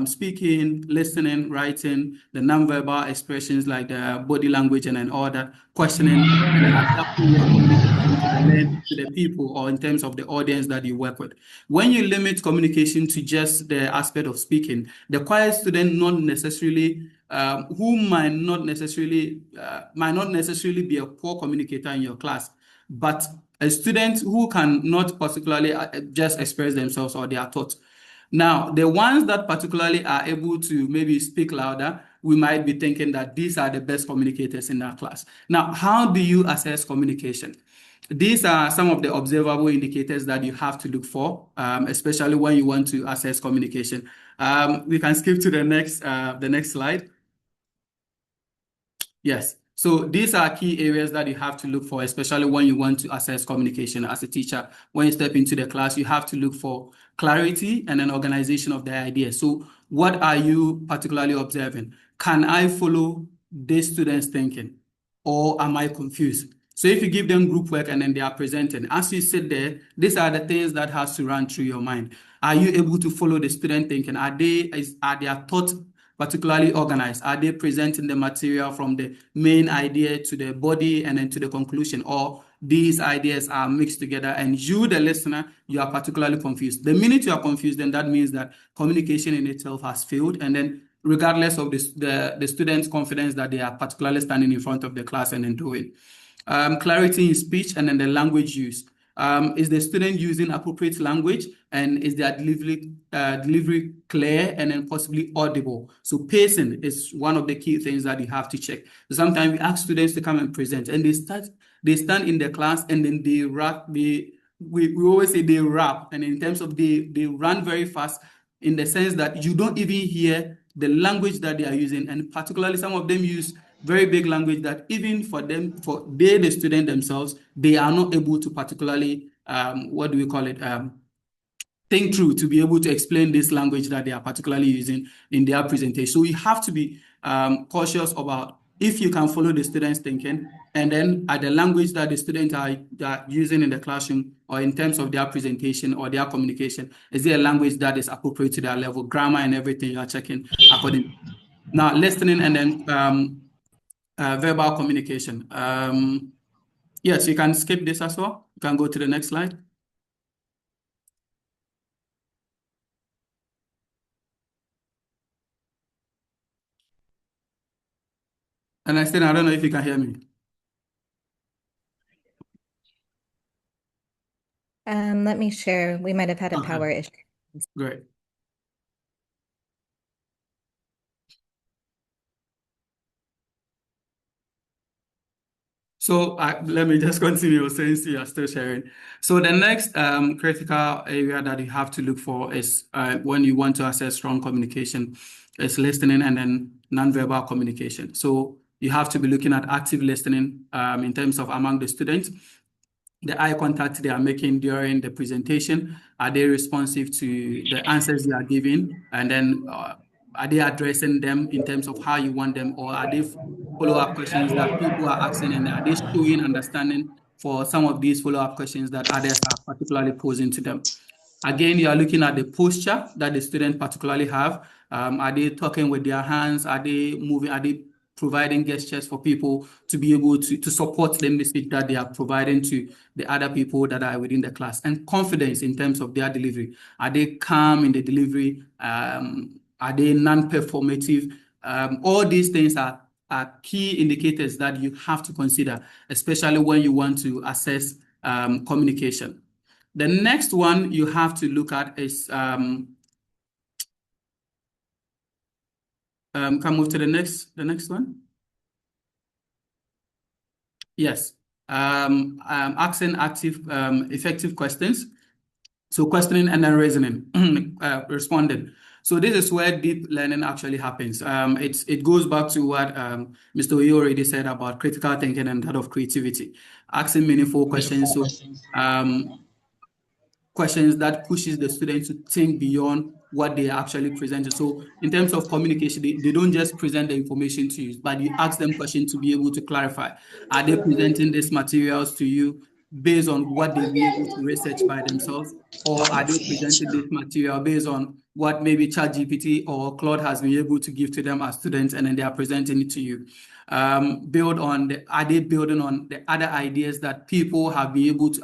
speaking, listening, writing, the nonverbal expressions like the body language and all that, questioning, and then adapting your communication to the people, or in terms of the audience that you work with. When you limit communication to just the aspect of speaking, the quiet student who might not necessarily be a poor communicator in your class, but a student who can not particularly just express themselves or their thoughts. Now, the ones that particularly are able to maybe speak louder, we might be thinking that these are the best communicators in our class. Now, how do you assess communication? These are some of the observable indicators that you have to look for, especially when you want to assess communication. We can skip to the next slide. Yes. So these are key areas that you have to look for, especially when you want to assess communication as a teacher. When you step into the class, you have to look for clarity and an organization of the idea. So what are you particularly observing? Can I follow this student's thinking, or am I confused? So if you give them group work and then they are presenting, as you sit there, these are the things that has to run through your mind. Are you able to follow the student thinking? Are their thoughts particularly organized? Are they presenting the material from the main idea to the body and then to the conclusion? Or these ideas are mixed together and you, the listener, you are particularly confused? The minute you are confused, then that means that communication in itself has failed. And then regardless of the student's confidence that they are particularly standing in front of the class and then doing. Clarity in speech and then the language use. Is the student using appropriate language, and is their delivery clear and then possibly audible? So pacing is one of the key things that you have to check. So sometimes we ask students to come and present, and they stand in the class and then they rap. We always say they rap, and in terms of they run very fast, in the sense that you don't even hear the language that they are using, and particularly some of them use very big language that even for them, the student themselves, they are not able to particularly, think through to be able to explain this language that they are particularly using in their presentation. So you have to be cautious about if you can follow the students' thinking, and then at the language that the students are using in the classroom or in terms of their presentation or their communication, is there a language that is appropriate to their level, grammar and everything you are checking according. Now, listening and then verbal communication. Yes, you can skip this as well. You can go to the next slide. And I don't know if you can hear me. Let me share. We might have had a Okay. power issue. Great. So let me just continue since you are still sharing. So the next critical area that you have to look for is when you want to assess strong communication is listening and then nonverbal communication. So you have to be looking at active listening in terms of among the students, the eye contact they are making during the presentation. Are they responsive to the answers they are giving? And then are they addressing them in terms of how you want them, or are they follow-up questions that people are asking, and are they showing understanding for some of these follow-up questions that others are particularly posing to them? Again, you are looking at the posture that the student particularly have. Are they talking with their hands? Are they moving? Are they providing gestures for people to be able to support the message that they are providing to the other people that are within the class? And confidence in terms of their delivery. Are they calm in the delivery? Are they non-performative? All these things are key indicators that you have to consider, especially when you want to assess communication. The next one you have to look at is, can move to the next one. Yes, asking active, effective questions. So questioning and then reasoning, responding. So this is where deep learning actually happens. It goes back to what Mr. Oye already said about critical thinking and that of creativity. Asking meaningful questions. So questions that pushes the student to think beyond what they are actually presenting. So in terms of communication, they don't just present the information to you, but you ask them questions to be able to clarify. Are they presenting these materials to you based on what they'll be able to research by themselves? Or are they presenting this material based on what maybe ChatGPT or Claude has been able to give to them as students, and then they are presenting it to you? Are they building on the other ideas that people have been able to,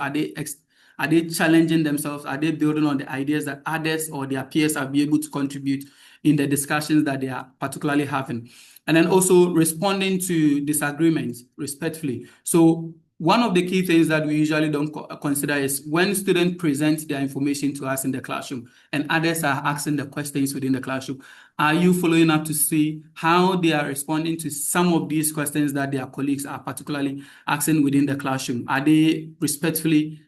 are they challenging themselves? Are they building on the ideas that others or their peers have been able to contribute in the discussions that they are particularly having? And then also responding to disagreements respectfully. So one of the key things that we usually don't consider is when students present their information to us in the classroom and others are asking the questions within the classroom, are you following up to see how they are responding to some of these questions that their colleagues are particularly asking within the classroom? Are they respectfully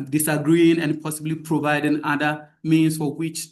disagreeing and possibly providing other means for which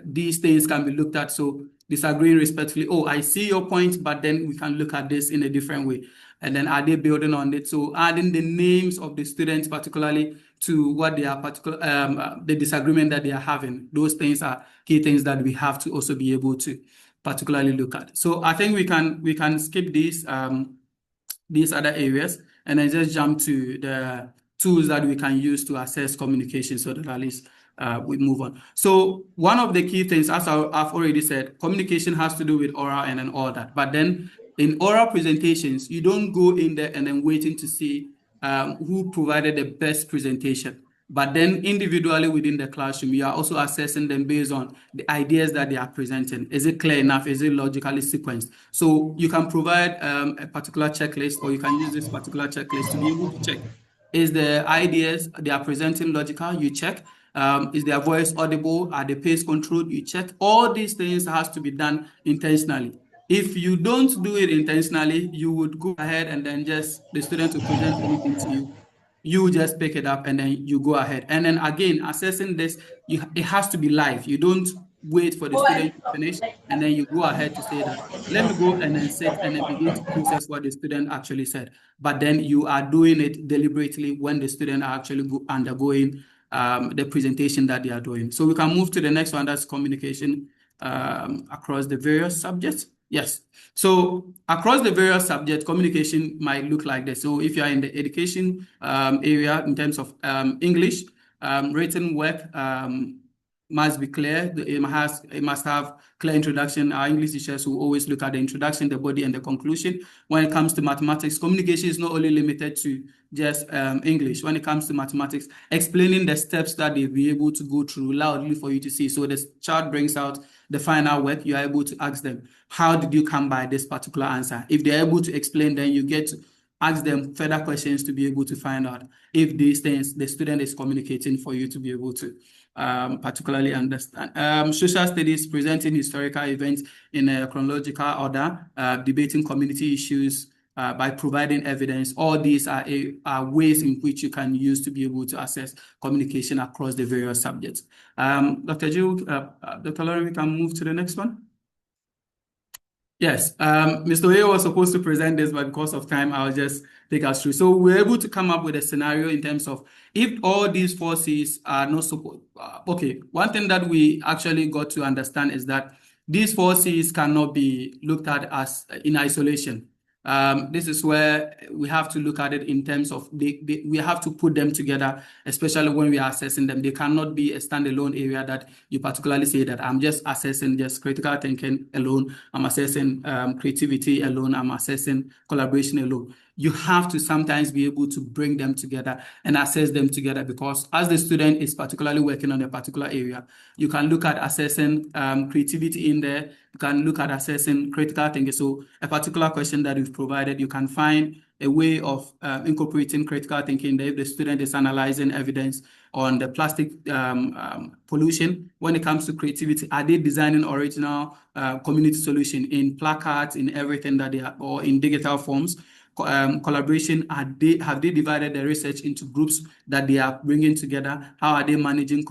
these things can be looked at? So disagreeing respectfully, oh, I see your point, but then we can look at this in a different way. And then are they building on it? So adding the names of the students, particularly to what they are the disagreement that they are having. Those things are key things that we have to also be able to particularly look at. So I think we can skip these other areas and then just jump to the tools that we can use to assess communication so that at least we move on. So one of the key things, as I've already said, communication has to do with oral and then all that. But then in oral presentations, you don't go in there and then waiting to see who provided the best presentation. But then individually within the classroom, you are also assessing them based on the ideas that they are presenting. Is it clear enough? Is it logically sequenced? So you can provide a particular checklist, or you can use this particular checklist to be able to check. Is the ideas they are presenting logical? You check. Is their voice audible? Are the pace controlled? You check. All these things has to be done intentionally. If you don't do it intentionally, you would go ahead and then just the student will present anything to you. You just pick it up and then you go ahead. And then again, assessing this, it has to be live. You don't wait for the student to finish and then you go ahead to say that, let me go and then sit and then begin to process what the student actually said. But then you are doing it deliberately when the student are actually undergoing the presentation that they are doing. So we can move to the next one, that's communication across the various subjects. Yes. So across the various subjects, communication might look like this. So if you are in the education area in terms of English, written work must be clear. It must have clear introduction. Our English teachers will always look at the introduction, the body, and the conclusion. When it comes to mathematics, communication is not only limited to just English. When it comes to mathematics, explaining the steps that they'll be able to go through loudly for you to see. So the child brings out the final work, you are able to ask them, how did you come by this particular answer? If they're able to explain, then you get to ask them further questions to be able to find out if these things the student is communicating for you to be able to particularly understand. Social studies, presenting historical events in a chronological order, debating community issues by providing evidence. All these are ways in which you can use to be able to assess communication across the various subjects. Dr. Jill, Dr. Lauren, we can move to the next one. Yes, Mr. Oye was supposed to present this, but because of time, I'll just take us through. So we're able to come up with a scenario in terms of if all these forces are not support. Okay, one thing that we actually got to understand is that these forces cannot be looked at as in isolation. This is where we have to look at it in terms of we have to put them together, especially when we are assessing them. They cannot be a standalone area that you particularly say that I'm just assessing just critical thinking alone, I'm assessing creativity alone, I'm assessing collaboration alone. You have to sometimes be able to bring them together and assess them together, because as the student is particularly working on a particular area, you can look at assessing creativity in there, you can look at assessing critical thinking. So a particular question that we've provided, you can find a way of incorporating critical thinking there if the student is analyzing evidence on the plastic pollution. When it comes to creativity, are they designing original community solution in placards, in everything that they are, or in digital forms? Collaboration, have they divided the research into groups that they are bringing together? How are they managing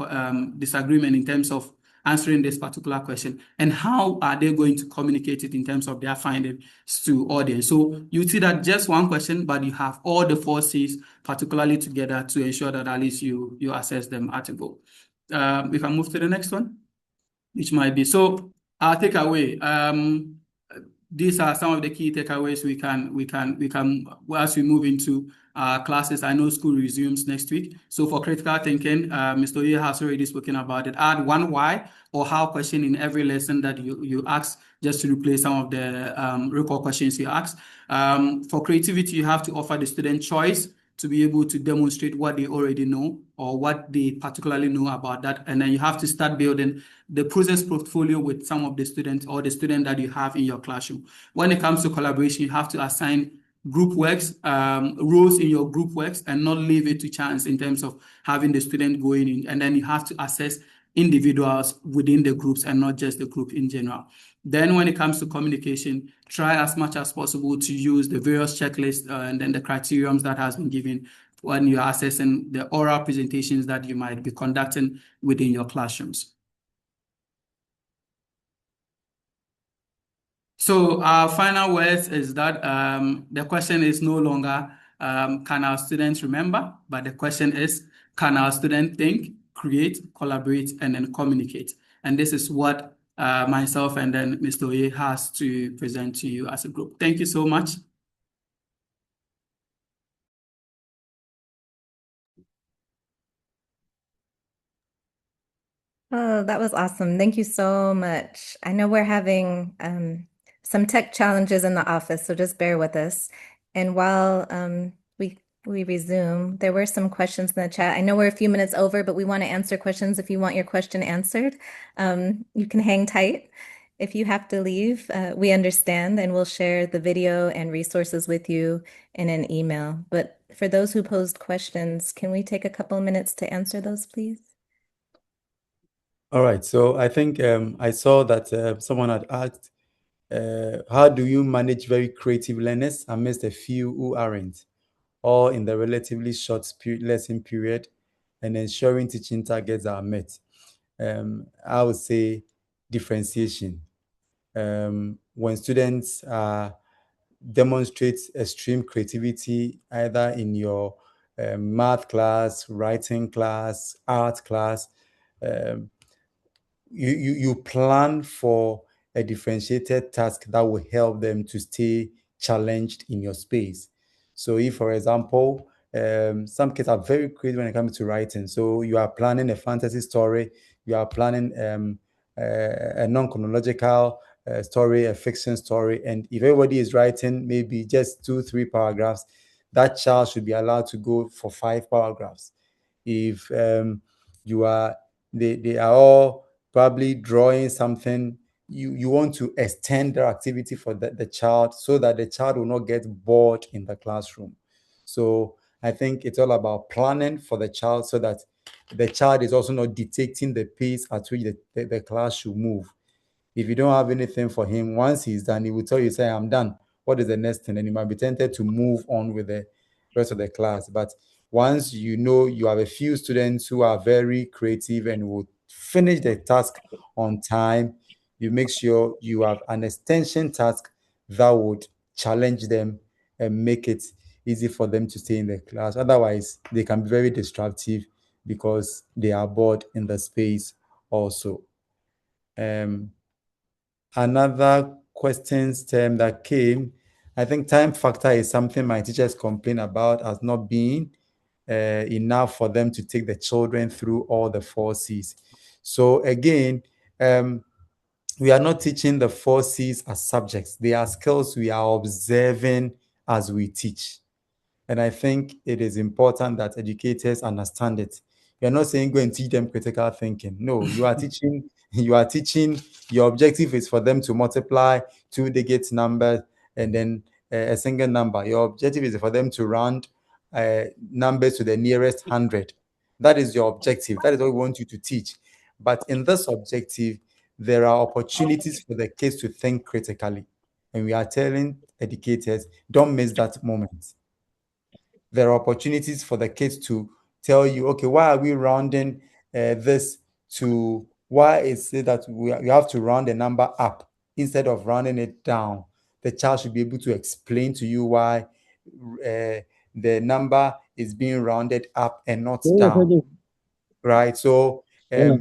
disagreement in terms of answering this particular question? And how are they going to communicate it in terms of their findings to audience? So you see that just one question, but you have all the forces particularly together to ensure that at least you assess them at a go. We can move to the next one, which might be, so our takeaway. These are some of the key takeaways we can as we move into classes. I know school resumes next week. So for critical thinking, Mr. Oye has already spoken about it. Add one why or how question in every lesson that you ask, just to replace some of the recall questions you ask. For creativity, you have to offer the student choice to be able to demonstrate what they already know or what they particularly know about that. And then you have to start building the process portfolio with some of the students or the student that you have in your classroom. When it comes to collaboration, you have to assign group works, roles in your group works, and not leave it to chance in terms of having the student going in. And then you have to assess individuals within the groups and not just the group in general. Then when it comes to communication, try as much as possible to use the various checklists and then the criterions that has been given when you're assessing the oral presentations that you might be conducting within your classrooms. So our final words is that the question is no longer can our students remember, but the question is, can our student think, create, collaborate, and then communicate? And this is what myself and then Mr. Oye has to present to you as a group. Thank you so much. Oh, that was awesome. Thank you so much. I know we're having some tech challenges in the office, so just bear with us. And while we resume, there were some questions in the chat. I know we're a few minutes over, but we want to answer questions. If you want your question answered, you can hang tight. If you have to leave, we understand, and we'll share the video and resources with you in an email. But for those who posed questions, can we take a couple minutes to answer those, please? All right. So I think I saw that someone had asked, how do you manage very creative learners amidst a few who aren't, or in the relatively short lesson period, and ensuring teaching targets are met? I would say differentiation. When students demonstrate extreme creativity, either in your math class, writing class, art class, you plan for a differentiated task that will help them to stay challenged in your space. So if, for example, some kids are very creative when it comes to writing. So you are planning a fantasy story, you are planning a non-chronological story, a fiction story, and if everybody is writing maybe just 2-3 paragraphs, that child should be allowed to go for 5 paragraphs. If they are all probably drawing something, you want to extend their activity for the child so that the child will not get bored in the classroom. So I think it's all about planning for the child so that the child is also not dictating the pace at which the class should move. If you don't have anything for him, once he's done, he will tell you, say, I'm done. What is the next thing? And you might be tempted to move on with the rest of the class. But once you know you have a few students who are very creative and will finish the task on time, you make sure you have an extension task that would challenge them and make it easy for them to stay in the class. Otherwise, they can be very disruptive because they are bored in the space also. Another questions term that came, I think time factor is something my teachers complain about as not being enough for them to take the children through all the 4 C's. So again, we are not teaching the 4 C's as subjects. They are skills we are observing as we teach. And I think it is important that educators understand it. You're not saying go and teach them critical thinking. No, you are teaching, your objective is for them to multiply 2-digit numbers and then a single number. Your objective is for them to round numbers to the nearest 100. That is your objective. That is what we want you to teach. But in this objective, there are opportunities for the kids to think critically. And we are telling educators, don't miss that moment. There are opportunities for the kids to tell you, okay, why are we rounding this to, why is it that you have to round the number up instead of rounding it down? The child should be able to explain to you why the number is being rounded up and not down, right? So they are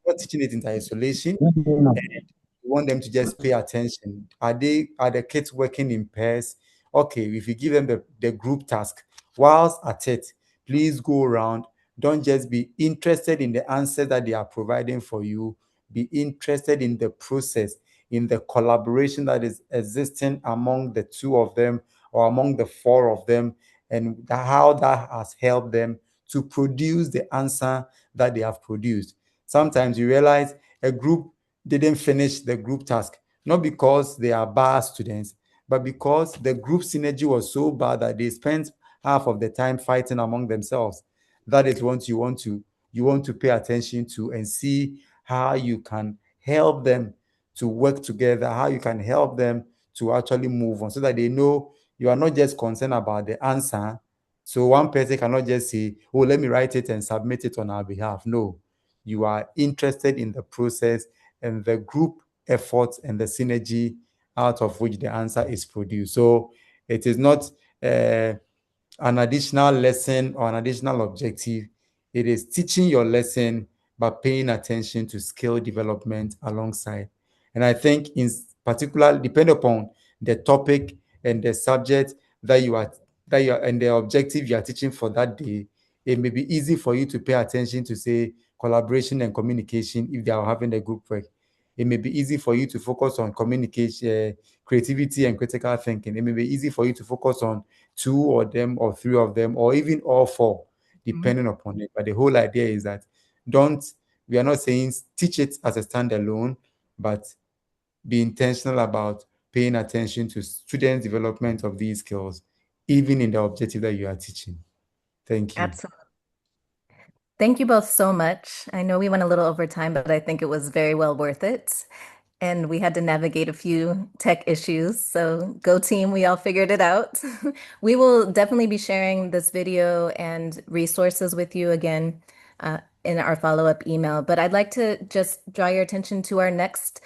not teaching it in isolation. We want them to just pay attention. Are the kids working in pairs? Okay, if you give them the group task, whilst at it, please go around. Don't just be interested in the answer that they are providing for you. Be interested in the process, in the collaboration that is existing among the 2 of them or among the 4 of them, and how that has helped them to produce the answer that they have produced. Sometimes you realize a group didn't finish the group task, not because they are bad students, but because the group synergy was so bad that they spent half of the time fighting among themselves. That is what you want to pay attention to and see how you can help them to work together, how you can help them to actually move on, so that they know you are not just concerned about the answer. So one person cannot just say, oh, let me write it and submit it on our behalf. No, you are interested in the process and the group efforts and the synergy out of which the answer is produced. So it is not an additional lesson or an additional objective. It is teaching your lesson, but paying attention to skill development alongside. And I think in particular, depending upon the topic and the subject that you are and the objective you are teaching for that day, it may be easy for you to pay attention to, say, collaboration and communication if they are having a group work. It may be easy for you to focus on communication, creativity, and critical thinking. It may be easy for you to focus on two of them or three of them, or even all four, depending upon it. But the whole idea is that we are not saying teach it as a standalone, but be intentional about paying attention to students' development of these skills, even in the objective that you are teaching. Thank you. Absolutely. Thank you both so much. I know we went a little over time, but I think it was very well worth it. And we had to navigate a few tech issues. So go team, we all figured it out. We will definitely be sharing this video and resources with you again in our follow-up email. But I'd like to just draw your attention to our next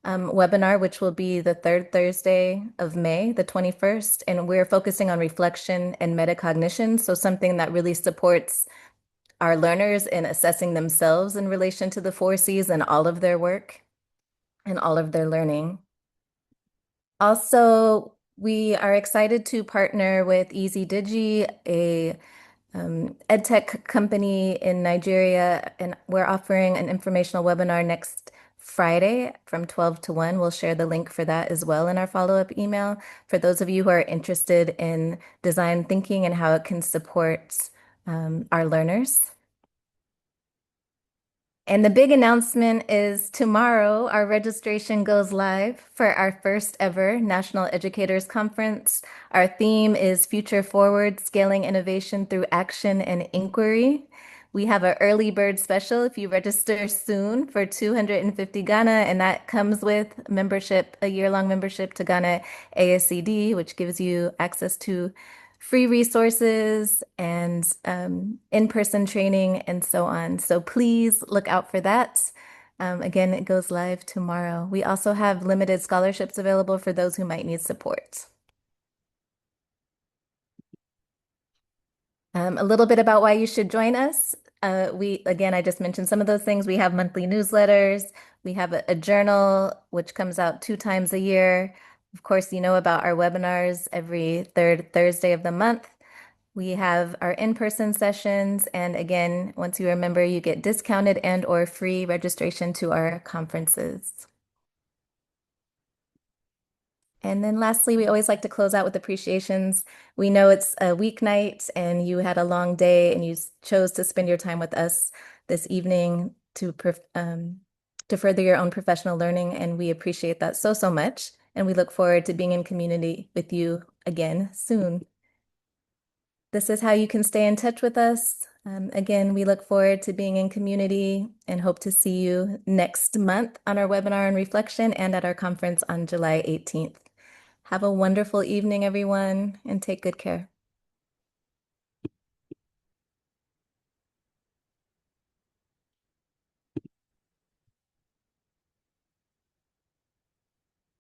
webinar, which will be the third Thursday of May, the 21st. And we're focusing on reflection and metacognition. So something that really supports our learners in assessing themselves in relation to the 4Cs and all of their work and all of their learning. Also, we are excited to partner with EasyDigi, a edtech company in Nigeria, and we're offering an informational webinar next Friday from 12 to 1. We'll share the link for that as well in our follow-up email for those of you who are interested in design thinking and how it can support our learners. And the big announcement is tomorrow, our registration goes live for our first ever National Educators Conference. Our theme is Future Forward, Scaling Innovation Through Action and Inquiry. We have an early bird special if you register soon for 250 Ghana, and that comes with membership, a year-long membership to Ghana ASCD, which gives you access to free resources and in-person training and so on. So please look out for that. Again, it goes live tomorrow. We also have limited scholarships available for those who might need support. A little bit about why you should join us. Again, I just mentioned some of those things. We have monthly newsletters. We have a journal, which comes out 2 times a year. Of course, you know about our webinars every third Thursday of the month. We have our in-person sessions. And again, once you are a member, you get discounted and/or free registration to our conferences. And then lastly, we always like to close out with appreciations. We know it's a weeknight and you had a long day and you chose to spend your time with us this evening to further your own professional learning. And we appreciate that so, so much. And we look forward to being in community with you again soon. This is how you can stay in touch with us. Again, we look forward to being in community and hope to see you next month on our webinar on reflection and at our conference on July 18th. Have a wonderful evening, everyone, and take good care.